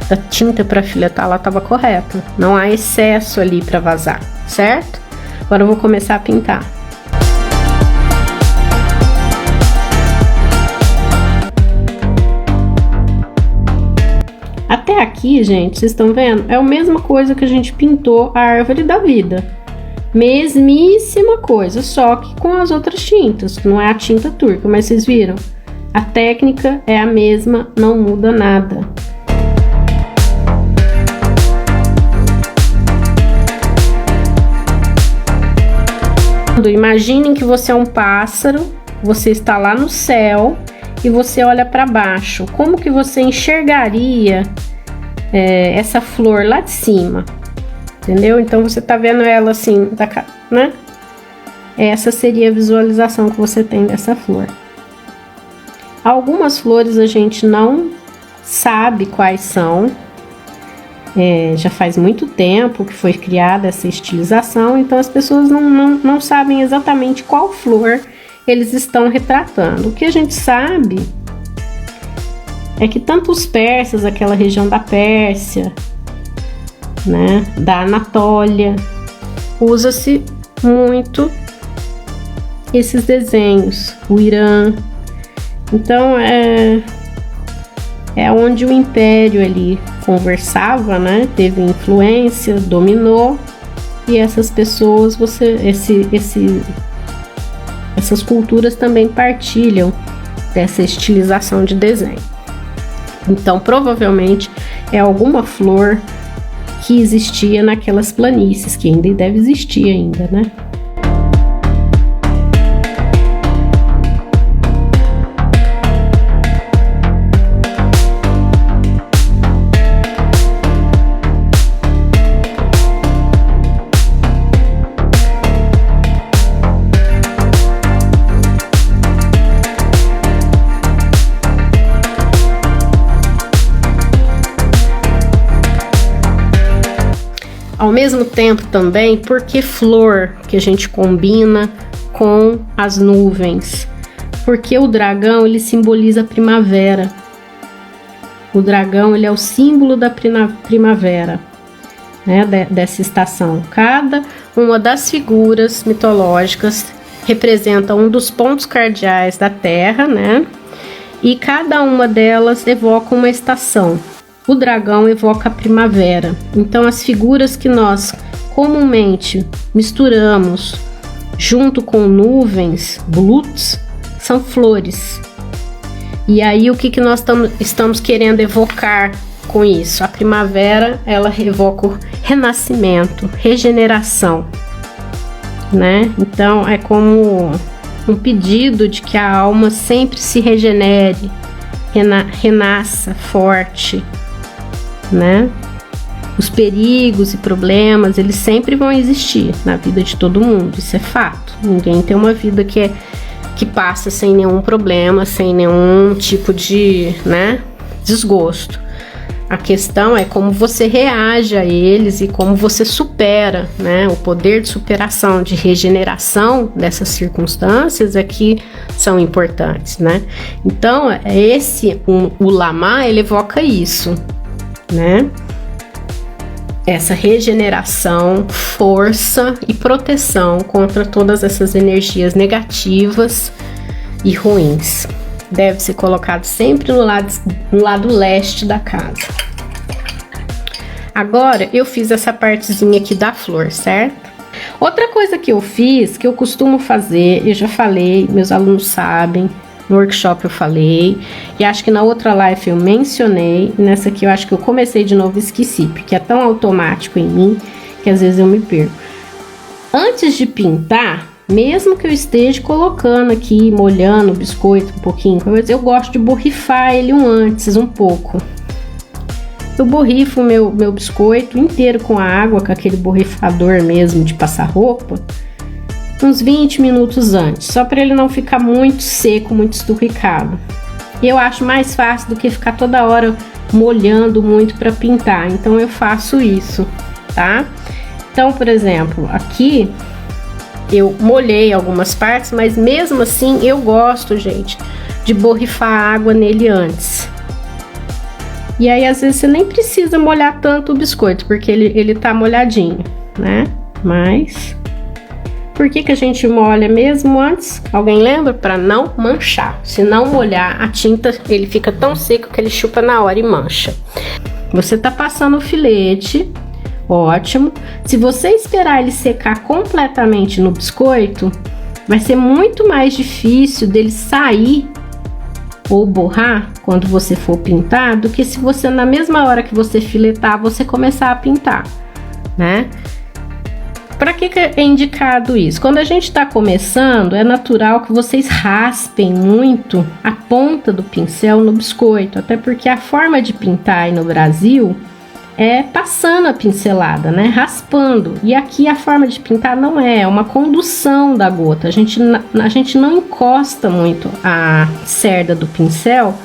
da tinta para filetar, ela tava correta. Não há excesso ali para vazar, certo? Agora eu vou começar a pintar. Até aqui, gente, vocês estão vendo? É a mesma coisa que a gente pintou a árvore da vida. Mesmíssima coisa, só que com as outras tintas, que não é a tinta turca, mas vocês viram? A técnica é a mesma, não muda nada. Imaginem que você é um pássaro, você está lá no céu e você olha para baixo. Como que você enxergaria essa flor lá de cima? Entendeu? Então você tá vendo ela assim, né? Essa seria a visualização que você tem dessa flor. Algumas flores a gente não sabe quais são. Já faz muito tempo que foi criada essa estilização, então as pessoas não sabem exatamente qual flor eles estão retratando. O que a gente sabe é que tanto os persas, aquela região da Pérsia, né, da Anatólia, usa-se muito esses desenhos, o Irã. Então é onde o império ali conversava, né? Teve influência, dominou, e essas pessoas, essas culturas também partilham dessa estilização de desenho. Então, provavelmente é alguma flor que existia naquelas planícies, que ainda deve existir ainda, né? Ao mesmo tempo também, porque flor que a gente combina com as nuvens? Porque o dragão, ele simboliza a primavera. O dragão, ele é o símbolo da primavera, né, dessa estação. Cada uma das figuras mitológicas representa um dos pontos cardeais da Terra, né? E cada uma delas evoca uma estação. O dragão evoca a primavera. Então, as figuras que nós comumente misturamos junto com nuvens, bluts, são flores. E aí, o que nós estamos querendo evocar com isso? A primavera, ela evoca o renascimento, regeneração, né? Então, é como um pedido de que a alma sempre se regenere, renasça forte, né? Os perigos e problemas, eles sempre vão existir na vida de todo mundo, isso é fato. Ninguém tem uma vida que passa sem nenhum problema, sem nenhum tipo de, né, desgosto. A questão é como você reage a eles e como você supera, né? O poder de superação, de regeneração dessas circunstâncias é que são importantes, né? Então, o Lamá, ele evoca isso, né? Essa regeneração, força e proteção contra todas essas energias negativas e ruins. Deve ser colocado sempre no lado leste da casa. Agora eu fiz essa partezinha aqui da flor, certo? Outra coisa que eu fiz, que eu costumo fazer, eu já falei, meus alunos sabem, no workshop eu falei, e acho que na outra live eu mencionei, e nessa aqui eu acho que eu comecei de novo e esqueci, porque é tão automático em mim que às vezes eu me perco. Antes de pintar, mesmo que eu esteja colocando aqui, molhando o biscoito um pouquinho, eu gosto de borrifar ele antes, um pouco. Eu borrifo o meu biscoito inteiro com a água, com aquele borrifador mesmo de passar roupa, uns 20 minutos antes, só para ele não ficar muito seco, muito esturricado. E eu acho mais fácil do que ficar toda hora molhando muito para pintar, então eu faço isso, tá? Então, por exemplo, aqui eu molhei algumas partes, mas mesmo assim eu gosto, gente, de borrifar água nele antes. E aí, às vezes, você nem precisa molhar tanto o biscoito, porque ele tá molhadinho, né? Mas, por que a gente molha mesmo antes? Alguém lembra? Para não manchar. Se não molhar, a tinta, ele fica tão seco que ele chupa na hora e mancha. Você tá passando o filete, ótimo. Se você esperar ele secar completamente no biscoito, vai ser muito mais difícil dele sair ou borrar quando você for pintar, do que se você, na mesma hora que você filetar, você começar a pintar, né? Para que é indicado isso? Quando a gente está começando, é natural que vocês raspem muito a ponta do pincel no biscoito, até porque a forma de pintar aí no Brasil é passando a pincelada, né? Raspando. E aqui a forma de pintar não é uma condução da gota. A gente não encosta muito a cerda do pincel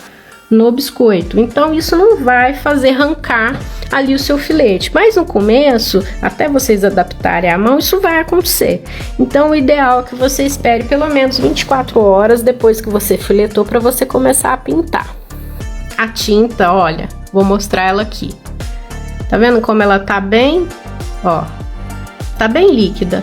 no biscoito. Então isso não vai fazer arrancar ali o seu filete. Mas no começo, até vocês adaptarem a mão, isso vai acontecer. Então o ideal é que você espere pelo menos 24 horas depois que você filetou para você começar a pintar. A tinta, olha, vou mostrar ela aqui. Tá vendo como ela tá bem? Ó, tá bem líquida.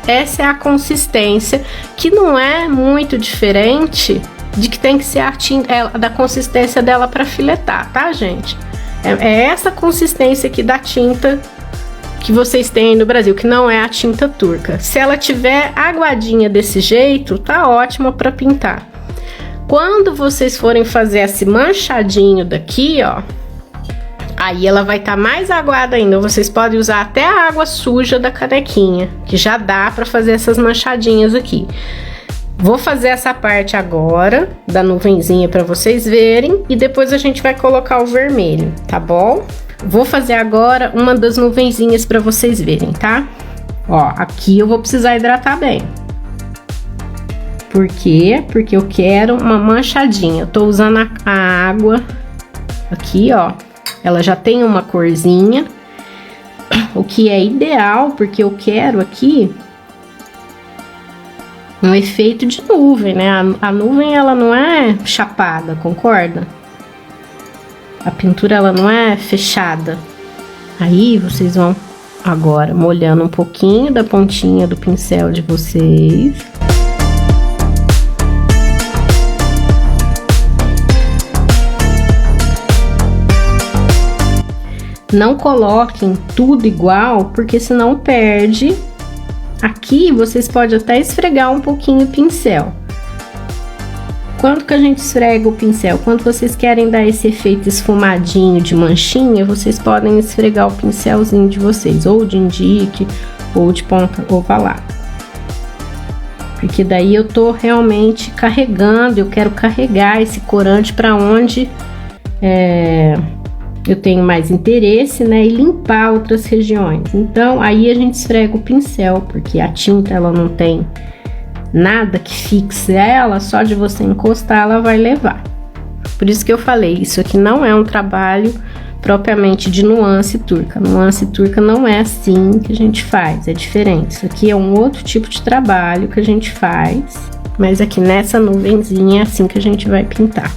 Essa é a consistência, que não é muito diferente de que tem que ser a tinta, da consistência dela para filetar, tá, gente? É essa consistência aqui da tinta que vocês têm no Brasil, que não é a tinta turca. Se ela tiver aguadinha desse jeito, tá ótima para pintar. Quando vocês forem fazer esse manchadinho daqui, ó, aí ela vai estar mais aguada ainda. Vocês podem usar até a água suja da canequinha, que já dá para fazer essas manchadinhas aqui. Vou fazer essa parte agora da nuvenzinha para vocês verem, e depois a gente vai colocar o vermelho, tá bom? Vou fazer agora uma das nuvenzinhas para vocês verem, tá? Ó, aqui eu vou precisar hidratar bem. Por quê? Porque eu quero uma manchadinha. Eu tô usando a água aqui, ó. Ela já tem uma corzinha, o que é ideal, porque eu quero aqui um efeito de nuvem, né? A nuvem, ela não é chapada, concorda? A pintura, ela não é fechada. Aí, vocês vão agora molhando um pouquinho da pontinha do pincel de vocês. Não coloquem tudo igual, porque senão perde. Aqui vocês podem até esfregar um pouquinho o pincel. Quando que a gente esfrega o pincel? Quando vocês querem dar esse efeito esfumadinho de manchinha, vocês podem esfregar o pincelzinho de vocês, ou de indique, ou de ponta ovalada. Porque daí eu tô realmente carregando, eu quero carregar esse corante para onde eu tenho mais interesse, né, e limpar outras regiões. Então, aí a gente esfrega o pincel, porque a tinta, ela não tem nada que fixe ela, só de você encostar ela vai levar. Por isso que eu falei, isso aqui não é um trabalho propriamente de nuance turca. Nuance turca não é assim que a gente faz, é diferente. Isso aqui é um outro tipo de trabalho que a gente faz, mas aqui nessa nuvenzinha é assim que a gente vai pintar.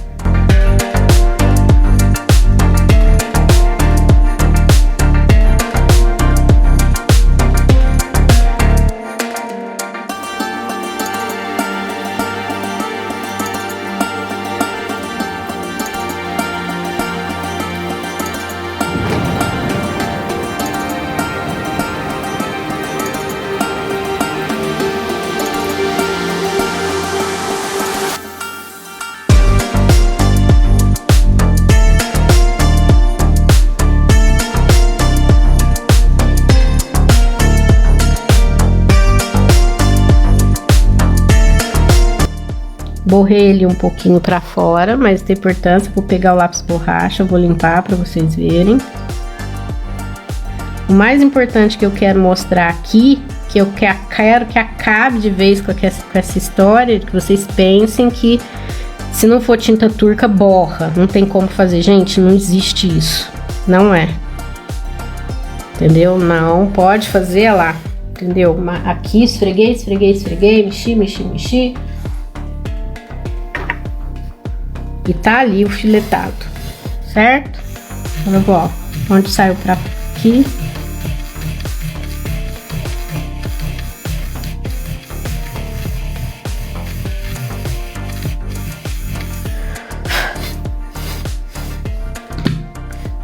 Borrei ele um pouquinho pra fora, mas tem importância. Vou pegar o lápis borracha, vou limpar pra vocês verem. O mais importante que eu quero mostrar aqui, que eu quero que acabe de vez com essa história, que vocês pensem que se não for tinta turca, borra. Não tem como fazer. Gente, não existe isso. Não é. Entendeu? Não pode fazer, olha lá. Entendeu? Aqui, esfreguei, mexi. E tá ali o filetado, certo? Agora eu vou, ó, onde saiu pra aqui.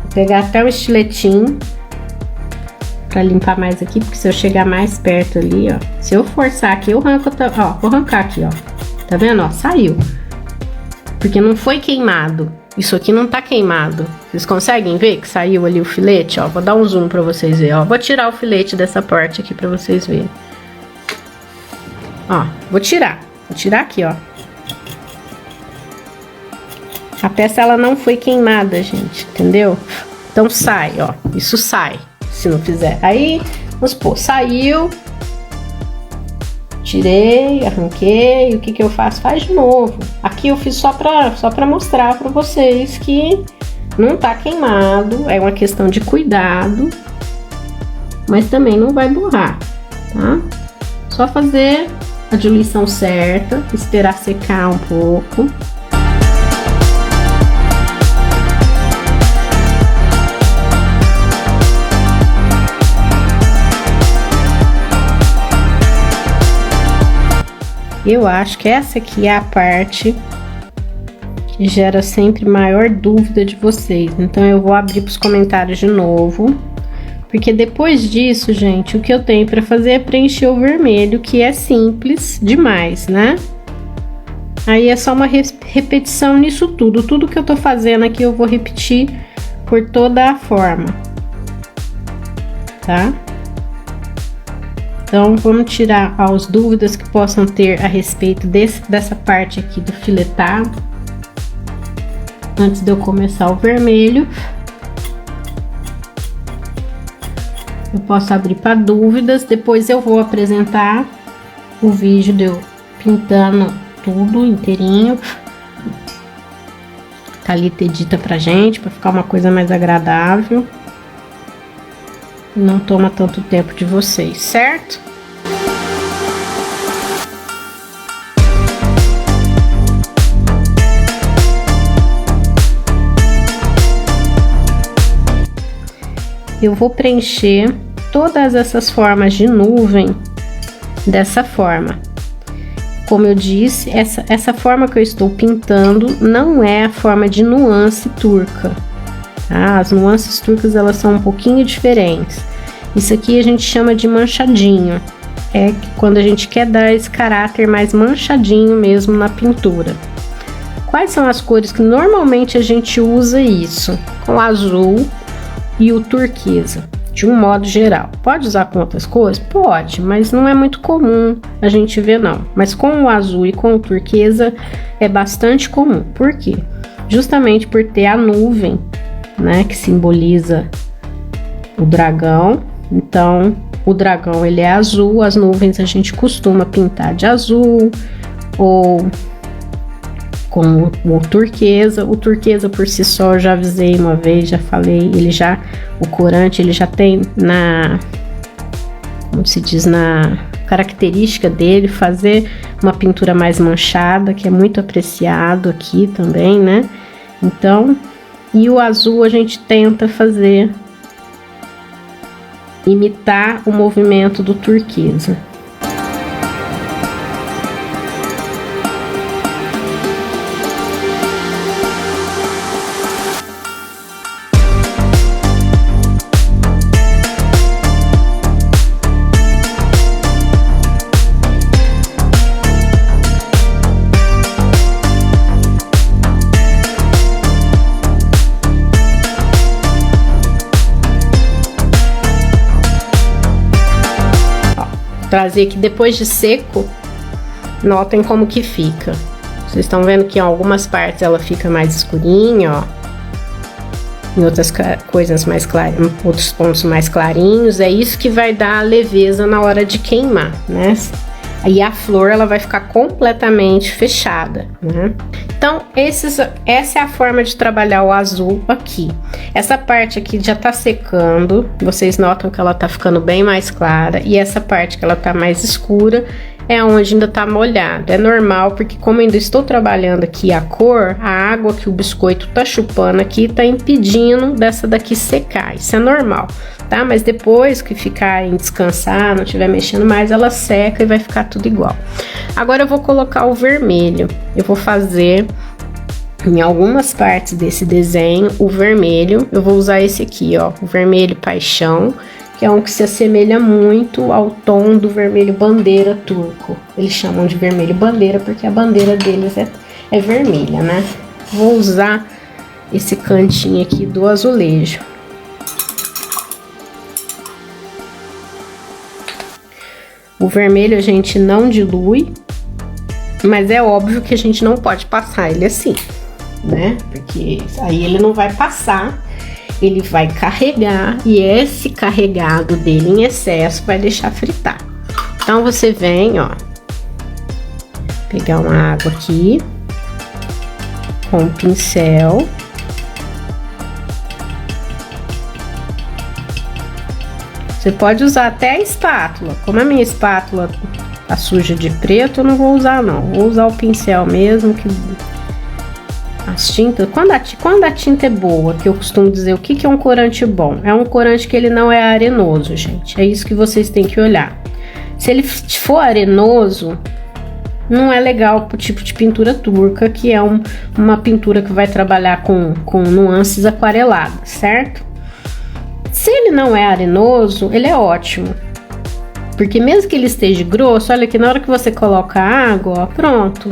Vou pegar até o estiletinho pra limpar mais aqui, porque se eu chegar mais perto ali, ó, se eu forçar aqui, eu arranco, ó, vou arrancar aqui, ó. Tá vendo, ó? Saiu. Porque não foi queimado. Isso aqui não tá queimado. Vocês conseguem ver que saiu ali o filete, ó? Vou dar um zoom pra vocês verem, ó. Vou tirar o filete dessa parte aqui pra vocês verem. Ó, vou tirar aqui, ó. A peça, ela não foi queimada, gente, entendeu? Então sai, ó. Isso sai, se não fizer. Aí, vamos supor, saiu. Tirei, arranquei, o que que eu faço? Faz de novo. Aqui eu fiz só pra mostrar pra vocês que não tá queimado, é uma questão de cuidado, mas também não vai borrar, tá? Só fazer a diluição certa, esperar secar um pouco. Eu acho que essa aqui é a parte que gera sempre maior dúvida de vocês. Então eu vou abrir para os comentários de novo, porque depois disso, gente, o que eu tenho para fazer é preencher o vermelho, que é simples demais, né? Aí é só uma repetição nisso tudo. Tudo que eu tô fazendo aqui eu vou repetir por toda a forma, tá? Então, vamos tirar as dúvidas que possam ter a respeito dessa parte aqui do filetado. Antes de eu começar o vermelho. Eu posso abrir para dúvidas, depois eu vou apresentar o vídeo de eu pintando tudo inteirinho. Thalita edita pra gente, pra ficar uma coisa mais agradável. Não toma tanto tempo de vocês, certo? Eu vou preencher todas essas formas de nuvem dessa forma. Como eu disse, essa forma que eu estou pintando não é a forma de nuance turca. Tá? As nuances turcas, elas são um pouquinho diferentes. Isso aqui a gente chama de manchadinho. É quando a gente quer dar esse caráter mais manchadinho mesmo na pintura. Quais são as cores que normalmente a gente usa isso? O azul e o turquesa, de um modo geral. Pode usar com outras cores? Pode, mas não é muito comum a gente ver, não. Mas com o azul e com o turquesa é bastante comum. Por quê? Justamente por ter a nuvem, né, que simboliza o dragão. Então, o dragão, ele é azul, as nuvens a gente costuma pintar de azul ou com o turquesa. O turquesa por si só, eu já avisei uma vez, já falei, o corante, ele já tem como se diz, na característica dele, fazer uma pintura mais manchada, que é muito apreciado aqui também, né? Então, e o azul a gente tenta imitar o movimento do turquesa. Trazer aqui depois de seco, notem como que fica, Vocês estão vendo que em algumas partes ela fica mais escurinha, ó. Em outras coisas mais claras, outros pontos mais clarinhos. É isso que vai dar a leveza na hora de queimar, né? Aí a flor ela vai ficar completamente fechada, né? Então essa é a forma de trabalhar o azul aqui. Essa parte aqui já tá secando, vocês notam que ela tá ficando bem mais clara, e essa parte que ela tá mais escura é onde ainda tá molhado. É normal, porque como eu ainda estou trabalhando aqui a cor, a água que o biscoito tá chupando aqui tá impedindo dessa daqui secar. Isso é normal, tá? Mas depois que ficar em descansar, não estiver mexendo mais, ela seca e vai ficar tudo igual. Agora eu vou colocar o vermelho. Eu vou fazer em algumas partes desse desenho o vermelho. Eu vou usar esse aqui, ó, o vermelho paixão, que é um que se assemelha muito ao tom do vermelho bandeira turco. Eles chamam de vermelho bandeira porque a bandeira deles é vermelha, né? Vou usar esse cantinho aqui do azulejo. O vermelho a gente não dilui, mas é óbvio que a gente não pode passar ele assim, né? Porque aí ele não vai passar. Ele vai carregar, e esse carregado dele em excesso vai deixar fritar. Então você vem, ó, pegar uma água aqui com um pincel. Você pode usar até a espátula. Como a minha espátula tá suja de preto, eu não vou usar não. Vou usar o pincel mesmo, que as tintas, quando a tinta é boa, que eu costumo dizer o que é um corante bom, é um corante que ele não é arenoso, gente. É isso que vocês têm que olhar. Se ele for arenoso, não é legal pro tipo de pintura turca, que é uma pintura que vai trabalhar com nuances aquareladas, certo? Se ele não é arenoso, ele é ótimo. Porque mesmo que ele esteja grosso, olha que na hora que você coloca a água, ó, pronto.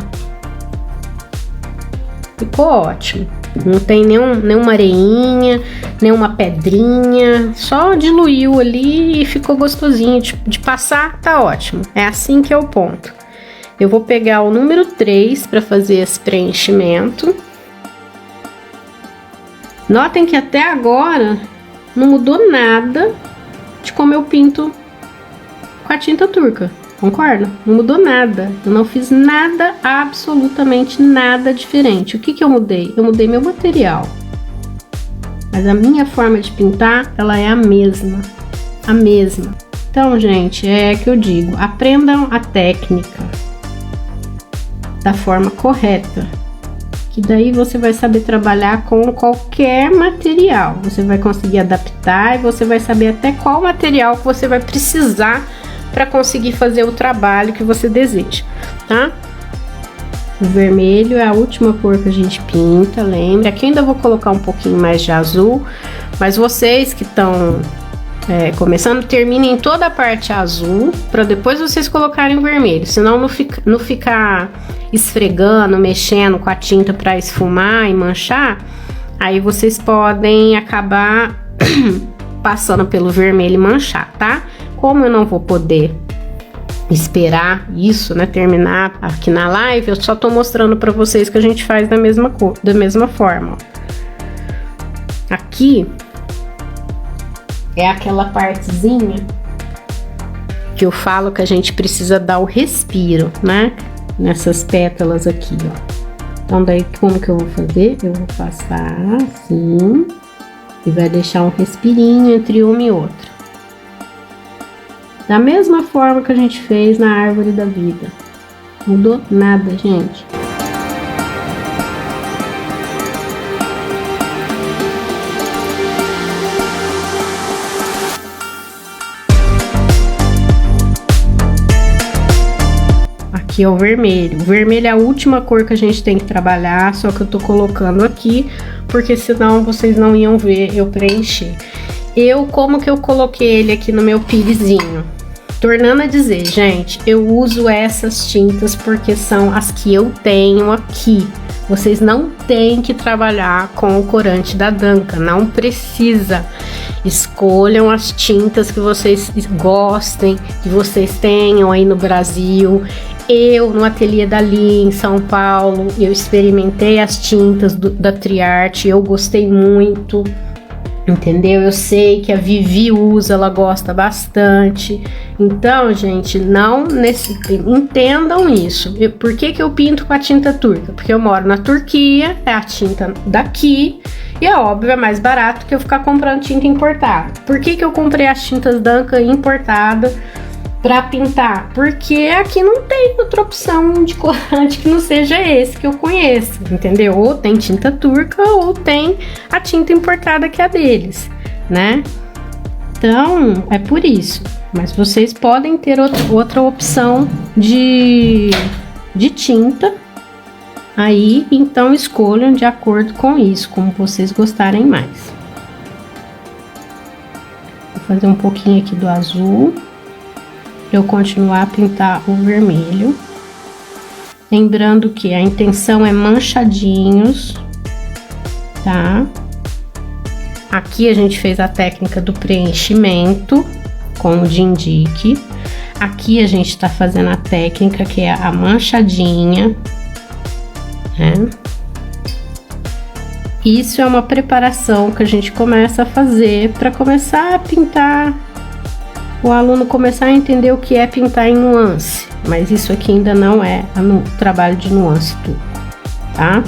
Ficou ótimo. Não tem nenhuma areinha, nenhuma pedrinha. Só diluiu ali e ficou gostosinho. De passar, tá ótimo. É assim que é o ponto. Eu vou pegar o número 3 para fazer esse preenchimento. Notem que até agora não mudou nada de como eu pinto com a tinta turca. Concorda? Não mudou nada. Eu não fiz nada, absolutamente nada diferente. O que eu mudei? Eu mudei meu material. Mas a minha forma de pintar, ela é a mesma. A mesma. Então, gente, é que eu digo, aprendam a técnica da forma correta. Que daí você vai saber trabalhar com qualquer material. Você vai conseguir adaptar e você vai saber até qual material que você vai precisar para conseguir fazer o trabalho que você deseja, tá? O vermelho é a última cor que a gente pinta, lembra? Aqui eu ainda vou colocar um pouquinho mais de azul, mas vocês que estão começando, terminem toda a parte azul, para depois vocês colocarem o vermelho, senão não ficar esfregando, mexendo com a tinta para esfumar e manchar, aí vocês podem acabar passando pelo vermelho e manchar, tá? Como eu não vou poder esperar isso, né, terminar aqui na live, eu só tô mostrando para vocês que a gente faz da mesma cor, da mesma forma. Aqui é aquela partezinha que eu falo que a gente precisa dar o respiro, né, nessas pétalas aqui, ó. Então daí como que eu vou fazer? Eu vou passar assim e vai deixar um respirinho entre uma e outra. Da mesma forma que a gente fez na árvore da vida. Mudou nada, gente. Aqui é o vermelho. O vermelho é a última cor que a gente tem que trabalhar, só que eu tô colocando aqui, porque senão vocês não iam ver eu preencher. Como que eu coloquei ele aqui no meu pirizinho? Tornando a dizer, gente, eu uso essas tintas porque são as que eu tenho aqui. Vocês não têm que trabalhar com o corante da Duncan, não precisa. Escolham as tintas que vocês gostem, que vocês tenham aí no Brasil. No ateliê dali em São Paulo, eu experimentei as tintas da Triarte, eu gostei muito, entendeu? Eu sei que a Vivi usa, ela gosta bastante. Então, gente, entendam isso. Por que eu pinto com a tinta turca? Porque eu moro na Turquia, é a tinta daqui, e é óbvio, é mais barato que eu ficar comprando tinta importada. Por que eu comprei as tintas Duncan importada pra pintar? Porque aqui não tem outra opção de corante que não seja esse que eu conheço, entendeu? Ou tem tinta turca ou tem a tinta importada que é a deles, né? Então, é por isso. Mas vocês podem ter outra opção de tinta aí, então escolham de acordo com isso, como vocês gostarem mais. Vou fazer um pouquinho aqui do azul, para eu continuar a pintar o vermelho. Lembrando que a intenção é manchadinhos, tá? Aqui a gente fez a técnica do preenchimento com o Dindique. Aqui a gente tá fazendo a técnica que é a manchadinha, né? Isso é uma preparação que a gente começa a fazer para começar a pintar, o aluno começar a entender o que é pintar em nuance, mas isso aqui ainda não é no trabalho de nuance tudo, tá?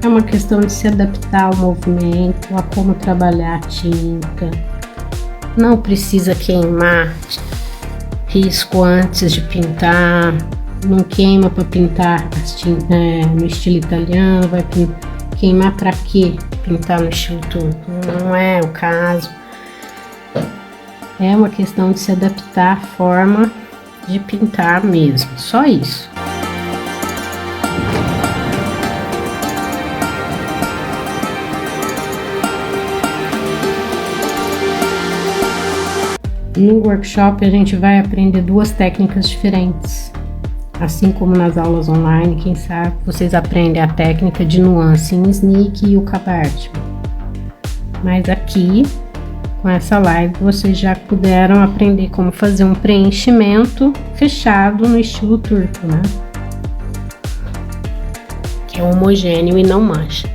É uma questão de se adaptar ao movimento, a como trabalhar a tinta. Não precisa queimar risco antes de pintar. Não queima para pintar no estilo italiano. Vai queimar para quê? Pintar no estilo turco? Não é o caso. É uma questão de se adaptar à forma de pintar mesmo. Só isso. No workshop a gente vai aprender duas técnicas diferentes, assim como nas aulas online. Quem sabe vocês aprendem a técnica de nuance em Sneak e o Kabartman. Mas aqui, com essa live, vocês já puderam aprender como fazer um preenchimento fechado no estilo turco, né? Que é homogêneo e não mancha.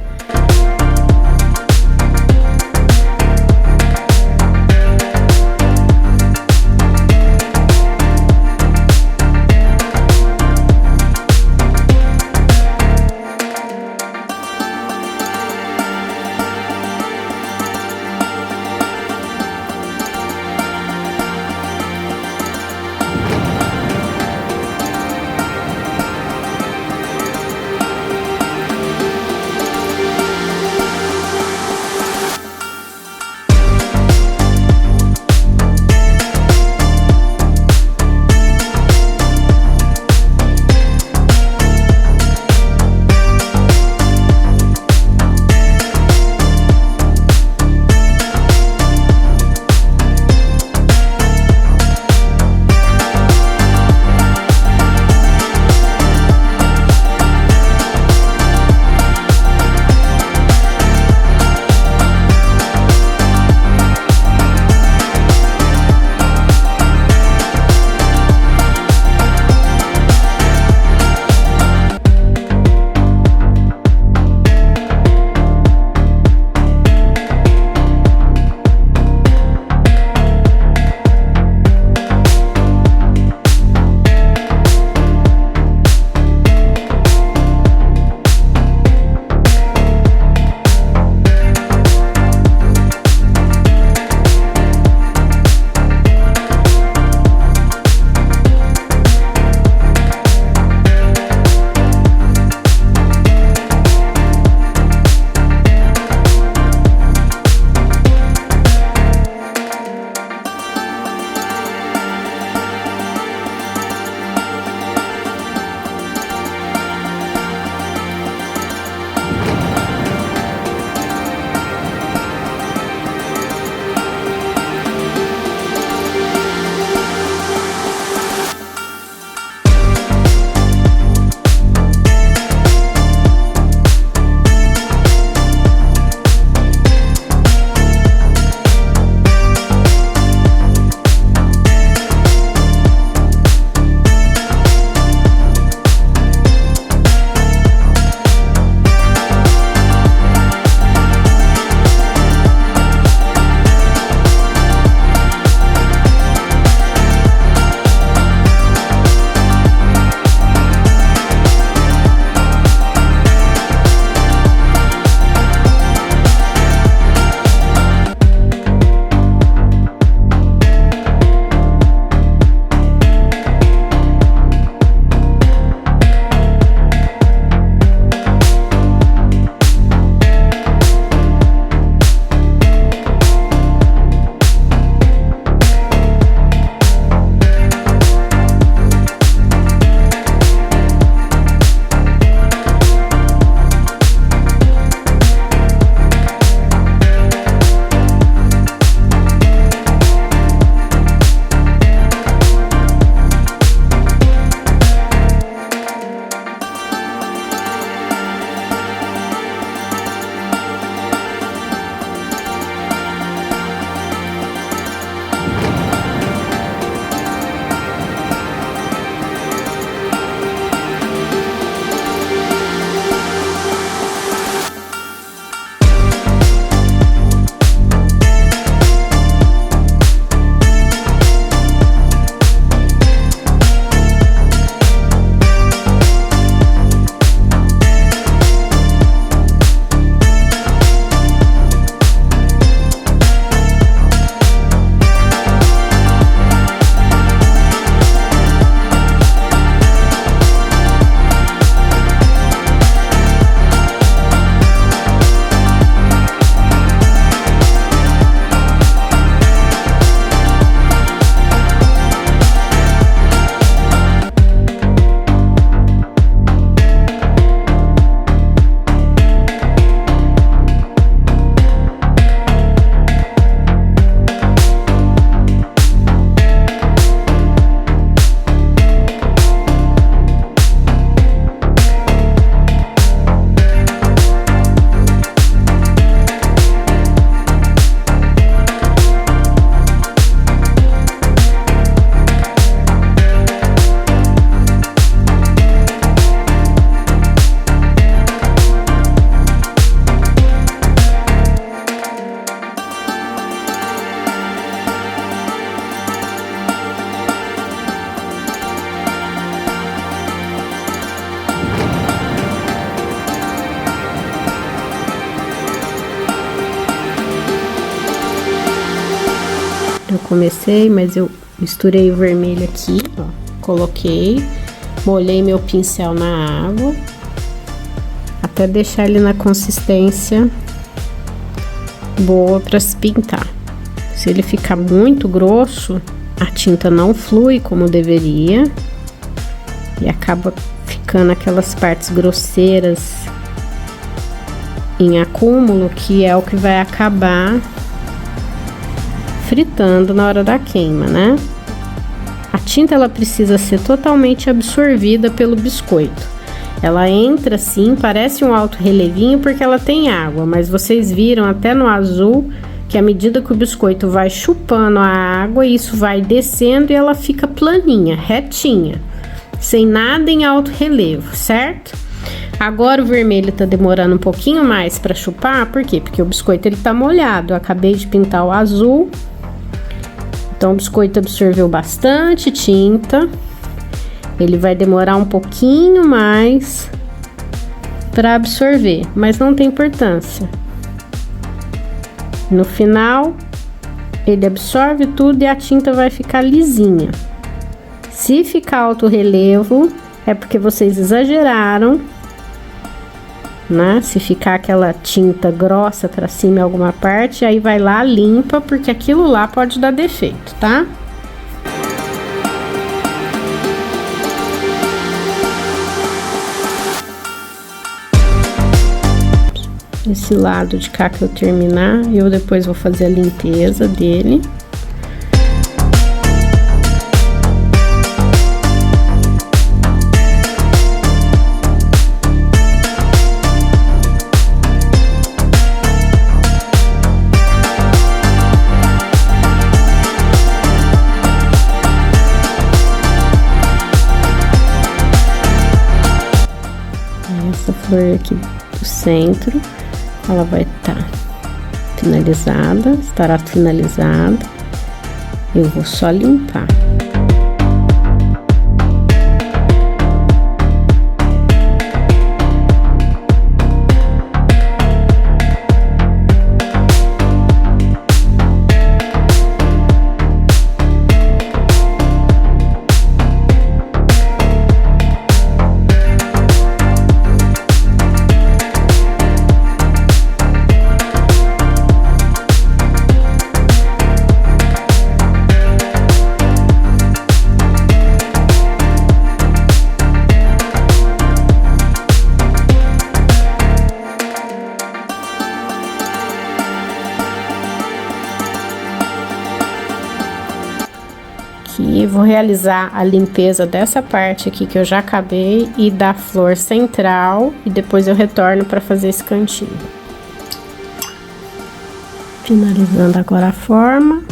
comecei, mas eu misturei o vermelho aqui, ó. Coloquei, molhei meu pincel na água, até deixar ele na consistência boa para se pintar. Se ele ficar muito grosso, a tinta não flui como deveria e acaba ficando aquelas partes grosseiras em acúmulo, que é o que vai acabar fritando na hora da queima, né? A tinta ela precisa ser totalmente absorvida pelo biscoito. Ela entra assim, parece um alto relevinho porque ela tem água, mas vocês viram até no azul que à medida que o biscoito vai chupando a água, isso vai descendo e ela fica planinha, retinha, sem nada em alto relevo, certo? Agora o vermelho tá demorando um pouquinho mais para chupar, por quê? Porque o biscoito ele tá molhado. Eu acabei de pintar o azul, então o biscoito absorveu bastante tinta. Ele vai demorar um pouquinho mais para absorver, mas não tem importância. No final, ele absorve tudo e a tinta vai ficar lisinha. Se ficar alto relevo, é porque vocês exageraram, né? Se ficar aquela tinta grossa para cima em alguma parte, aí vai lá, limpa, porque aquilo lá pode dar defeito, tá? Esse lado de cá que eu terminar, eu depois vou fazer a limpeza dele. Essa flor aqui do centro, ela vai estar finalizada, estará finalizada. Eu vou só limpar. Aqui, vou realizar a limpeza dessa parte aqui que eu já acabei e da flor central, e depois eu retorno para fazer esse cantinho. Finalizando agora a forma.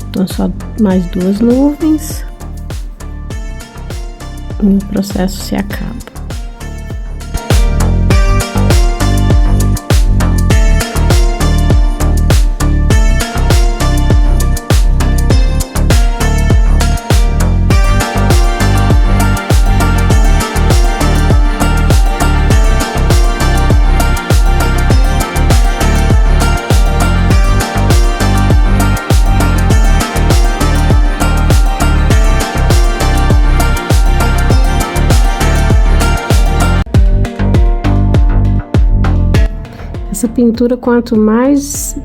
Então, só mais 2 nuvens e o processo se acaba. Essa pintura, quanto mais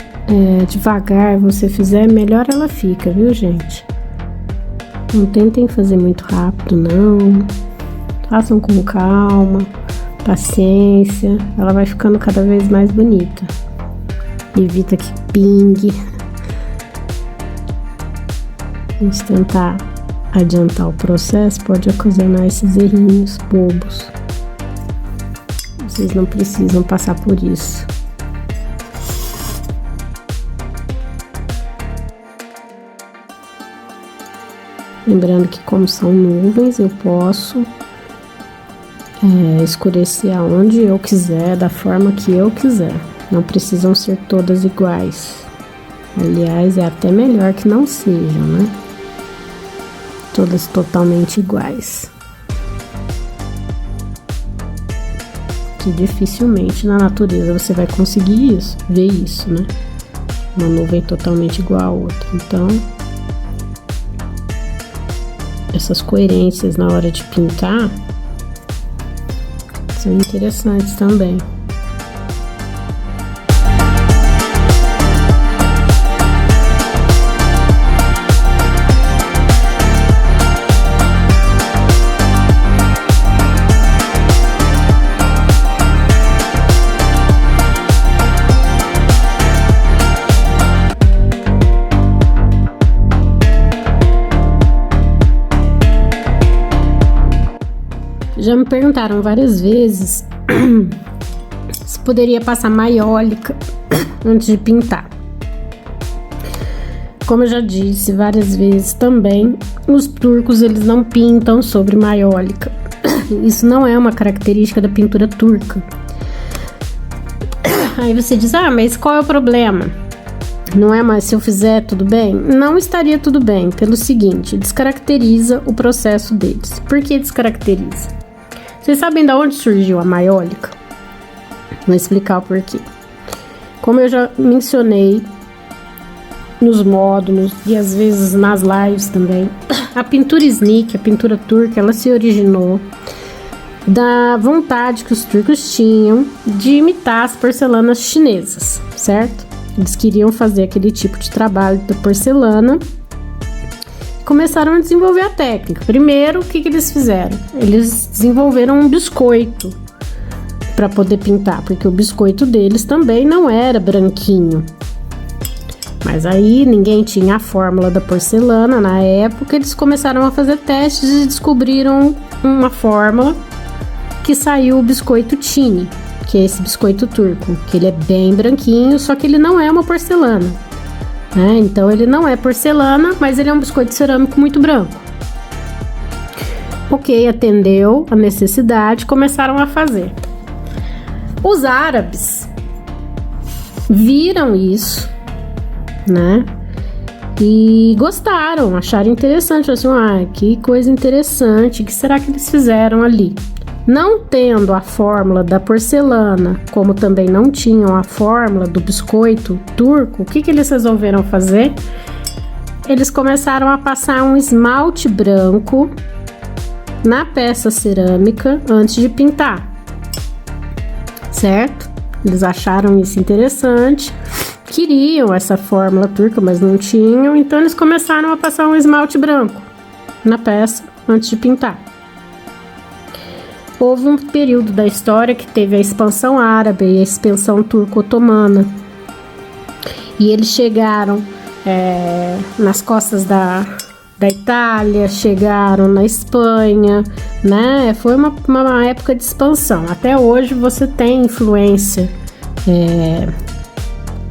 devagar você fizer, melhor ela fica, viu, gente? Não tentem fazer muito rápido, não. Façam com calma, paciência. Ela vai ficando cada vez mais bonita. Evita que pingue. Vamos tentar adiantar o processo, pode ocasionar esses errinhos bobos. Vocês não precisam passar por isso. Lembrando que, como são nuvens, eu posso escurecer aonde eu quiser, da forma que eu quiser. Não precisam ser todas iguais. Aliás, é até melhor que não sejam, né? Todas totalmente iguais. Que dificilmente na natureza você vai conseguir ver isso, né? uma nuvem totalmente igual a outra. Então, essas coerências na hora de pintar são interessantes também. Já me perguntaram várias vezes se poderia passar maiólica antes de pintar. Como eu já disse várias vezes também, os turcos eles não pintam sobre maiólica. Isso não é uma característica da pintura turca. Aí você diz, mas qual é o problema? Não é mais, se eu fizer tudo bem? Não estaria tudo bem, pelo seguinte, descaracteriza o processo deles. Por que descaracteriza? Vocês sabem de onde surgiu a maiólica? Vou explicar o porquê. Como eu já mencionei nos módulos e às vezes nas lives também, a pintura sneak, a pintura turca, ela se originou da vontade que os turcos tinham de imitar as porcelanas chinesas, certo? Eles queriam fazer aquele tipo de trabalho da porcelana. Começaram a desenvolver a técnica. Primeiro, o que eles fizeram? Eles desenvolveram um biscoito para poder pintar, porque o biscoito deles também não era branquinho. Mas aí ninguém tinha a fórmula da porcelana na época, eles começaram a fazer testes e descobriram uma fórmula que saiu o biscoito Tini, que é esse biscoito turco, que ele é bem branquinho, só que ele não é uma porcelana. Então ele não é porcelana, mas ele é um biscoito cerâmico muito branco. Ok, atendeu a necessidade, começaram a fazer. Os árabes viram isso, né? E gostaram, acharam interessante, assim, que coisa interessante, o que será que eles fizeram ali? Não tendo a fórmula da porcelana, como também não tinham a fórmula do biscoito turco, o que eles resolveram fazer? Eles começaram a passar um esmalte branco na peça cerâmica antes de pintar, certo? Eles acharam isso interessante, queriam essa fórmula turca, mas não tinham, então eles começaram a passar um esmalte branco na peça antes de pintar. Houve um período da história que teve a expansão árabe e a expansão turco-otomana. E eles chegaram nas costas da Itália, chegaram na Espanha, né? Foi uma época de expansão. Até hoje você tem influência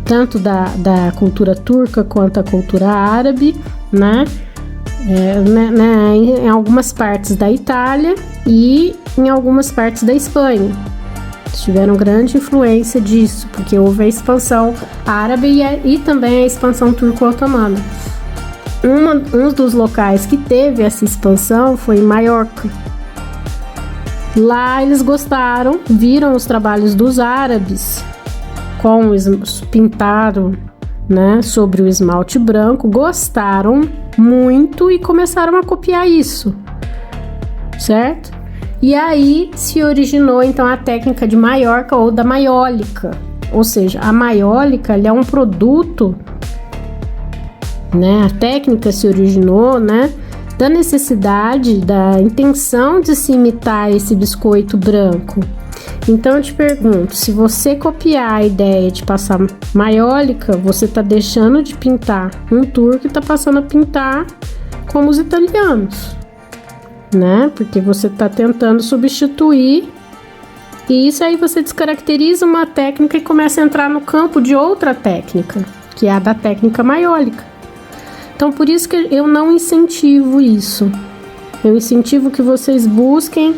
tanto da cultura turca quanto da cultura árabe, né? Em algumas partes da Itália e em algumas partes da Espanha. Tiveram grande influência disso, porque houve a expansão árabe e também a expansão turco-otomana. Um dos locais que teve essa expansão foi Maiorca. Lá eles gostaram, viram os trabalhos dos árabes com pintado, né, sobre o esmalte branco, gostaram muito e começaram a copiar isso, certo? E aí se originou então a técnica de Maiorca ou da maiólica, ou seja, a maiólica é um produto, né? A técnica se originou, né, da necessidade, da intenção de se imitar esse biscoito branco. Então eu te pergunto, se você copiar a ideia de passar maiólica, você está deixando de pintar um turco e está passando a pintar como os italianos, né? Porque você está tentando substituir, e isso aí você descaracteriza uma técnica e começa a entrar no campo de outra técnica, que é a da técnica maiólica. Então por isso que eu não incentivo isso. Eu incentivo que vocês busquem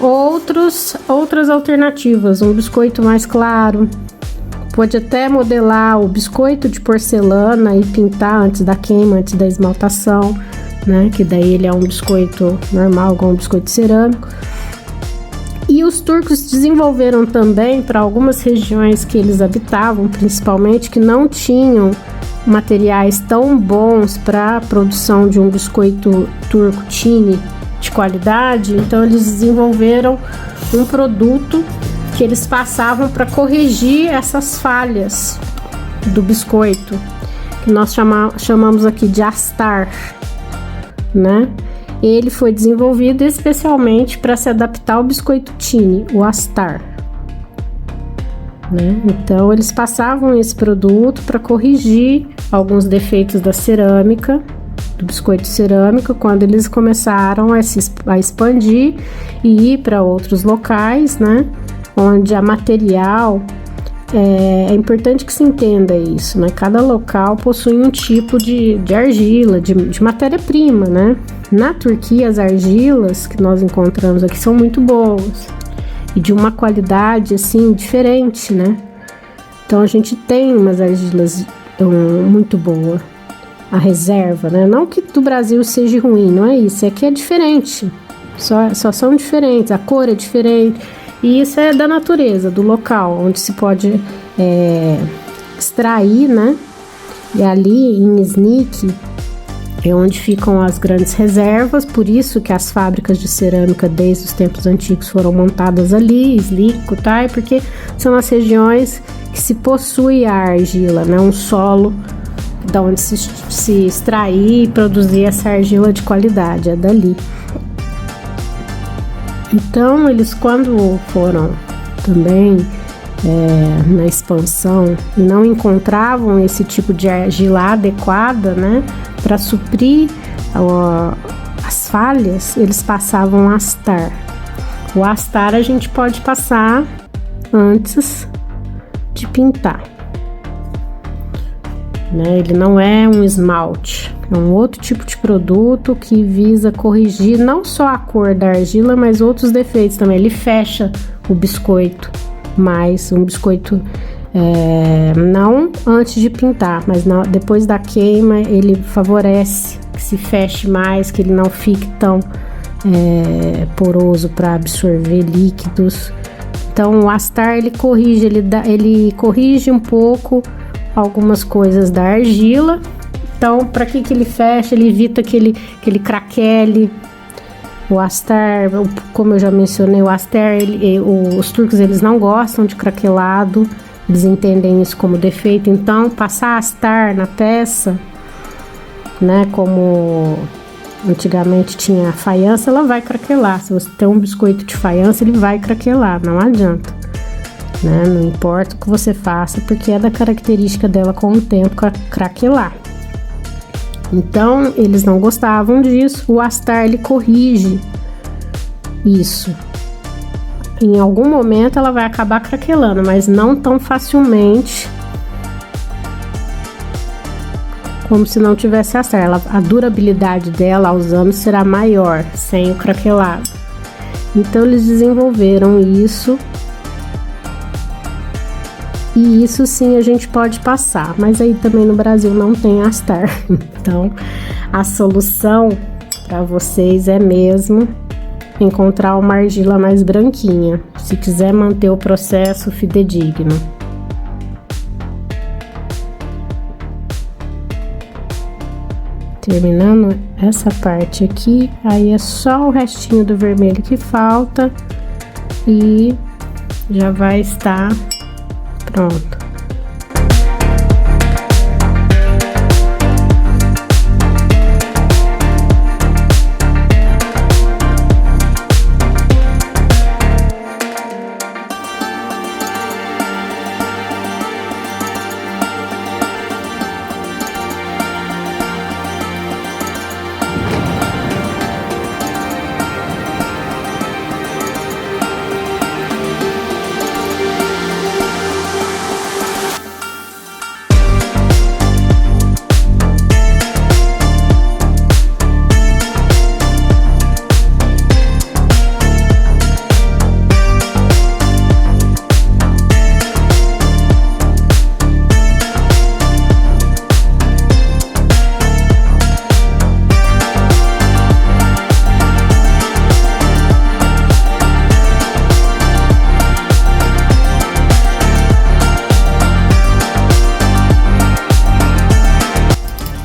outras alternativas, um biscoito mais claro, pode até modelar o biscoito de porcelana e pintar antes da queima, antes da esmaltação, né, que daí ele é um biscoito normal, igual um biscoito cerâmico, E os turcos desenvolveram também para algumas regiões que eles habitavam, principalmente, que não tinham materiais tão bons para a produção de um biscoito turco Tini de qualidade. Então eles desenvolveram um produto que eles passavam para corrigir essas falhas do biscoito, que nós chamamos aqui de astar, né? Ele foi desenvolvido especialmente para se adaptar ao biscoito Tini, o astar, né? Então eles passavam esse produto para corrigir alguns defeitos da cerâmica, do biscoito cerâmico, quando eles começaram a expandir e ir para outros locais, né? Onde a material é importante que se entenda isso, né? Cada local possui um tipo de argila, de matéria-prima, né? Na Turquia, as argilas que nós encontramos aqui são muito boas e de uma qualidade, assim, diferente, né? Então, a gente tem umas argilas muito boas, a reserva, né? Não que do Brasil seja ruim, não é isso, é que é diferente, só são diferentes, a cor é diferente. E isso é da natureza, do local, onde se pode extrair, né? E ali em Iznik é onde ficam as grandes reservas, por isso que as fábricas de cerâmica desde os tempos antigos foram montadas ali, Iznik, Kutay, porque são as regiões que se possui a argila, né? Um solo da onde se extrair e produzir essa argila de qualidade, é dali. Então, eles quando foram também na expansão e não encontravam esse tipo de argila adequada, né, para suprir as falhas, eles passavam astar. O astar a gente pode passar antes de pintar, né? Ele não é um esmalte, é um outro tipo de produto que visa corrigir não só a cor da argila, mas outros defeitos também. Ele fecha o biscoito mais, um biscoito não antes de pintar, mas depois da queima ele favorece que se feche mais, que ele não fique tão poroso para absorver líquidos. Então o astar ele corrige, ele corrige um pouco algumas coisas da argila. Então, para que ele fecha? Ele evita que ele craquele. O astar, como eu já mencionei, o astar, os turcos eles não gostam de craquelado, eles entendem isso como defeito. Então, passar astar na peça, né, como antigamente tinha a faiança, ela vai craquelar. Se você tem um biscoito de faiança, ele vai craquelar, não adianta, né? Não importa o que você faça, porque é da característica dela com o tempo craquelar. Então, eles não gostavam disso. O astar, ele corrige isso. Em algum momento, ela vai acabar craquelando, mas não tão facilmente como se não tivesse astar. A durabilidade dela aos anos será maior, sem o craquelado. Então, eles desenvolveram isso. E isso sim a gente pode passar, mas aí também no Brasil não tem astar. Então, a solução para vocês é mesmo encontrar uma argila mais branquinha, se quiser manter o processo fidedigno. Terminando essa parte aqui, aí é só o restinho do vermelho que falta e já vai estar pronto.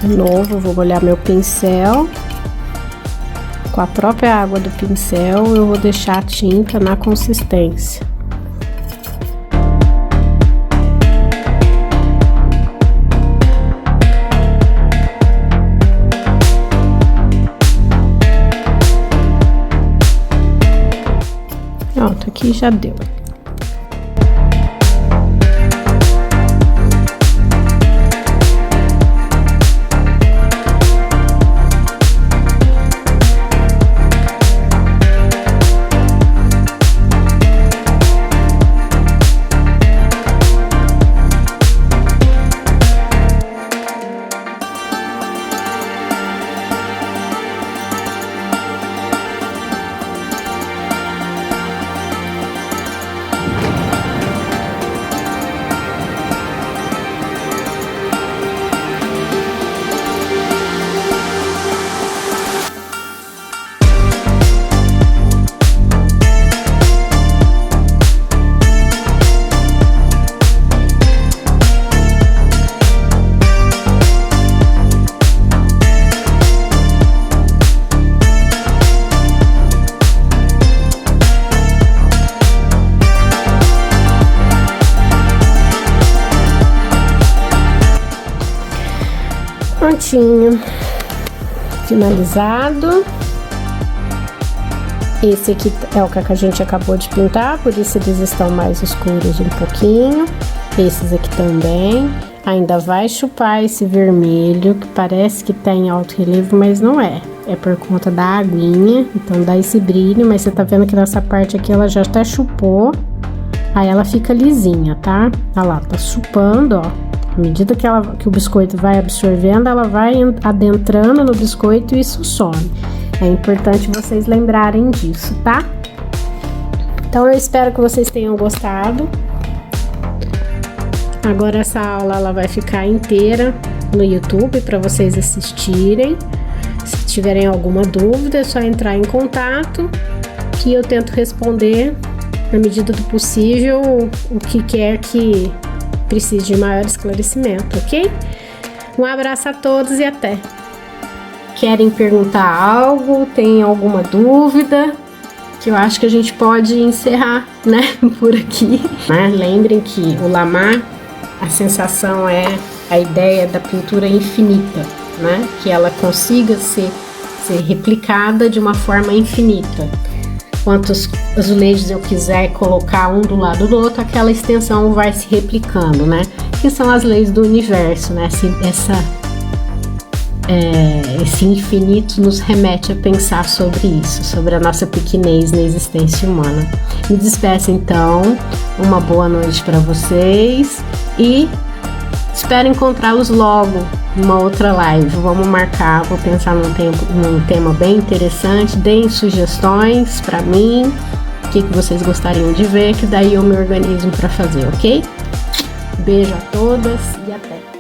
De novo, vou molhar meu pincel. Com a própria água do pincel, eu vou deixar a tinta na consistência. Pronto, aqui já deu. Prontinho, finalizado. Esse aqui é o que a gente acabou de pintar, por isso eles estão mais escuros um pouquinho. Esses aqui também. Ainda vai chupar esse vermelho, que parece que tá em alto relevo, mas não é. É por conta da aguinha, então dá esse brilho, mas você tá vendo que nessa parte aqui ela já até chupou. Aí ela fica lisinha, tá? Olha lá, tá chupando, ó. À medida que o biscoito vai absorvendo, ela vai adentrando no biscoito e isso some. É importante vocês lembrarem disso, tá? Então eu espero que vocês tenham gostado. Agora essa aula ela vai ficar inteira no YouTube para vocês assistirem. Se tiverem alguma dúvida, é só entrar em contato que eu tento responder na medida do possível o que quer que precise de maior esclarecimento, ok? Um abraço a todos e até! Querem perguntar algo? Tem alguma dúvida? Que eu acho que a gente pode encerrar, né, por aqui. Né? Lembrem que o Lamar, a sensação é a ideia da pintura infinita, né? Que ela consiga ser replicada de uma forma infinita. Quantos azulejos eu quiser colocar um do lado do outro, aquela extensão vai se replicando, né? Que são as leis do universo, né? Esse infinito nos remete a pensar sobre isso, sobre a nossa pequenez na existência humana. Me despeço então, uma boa noite para vocês e espero encontrá-los logo numa outra live. Vamos marcar, vou pensar num tema bem interessante. Deem sugestões para mim, o que vocês gostariam de ver, que daí eu me organizo para fazer, ok? Beijo a todas e até!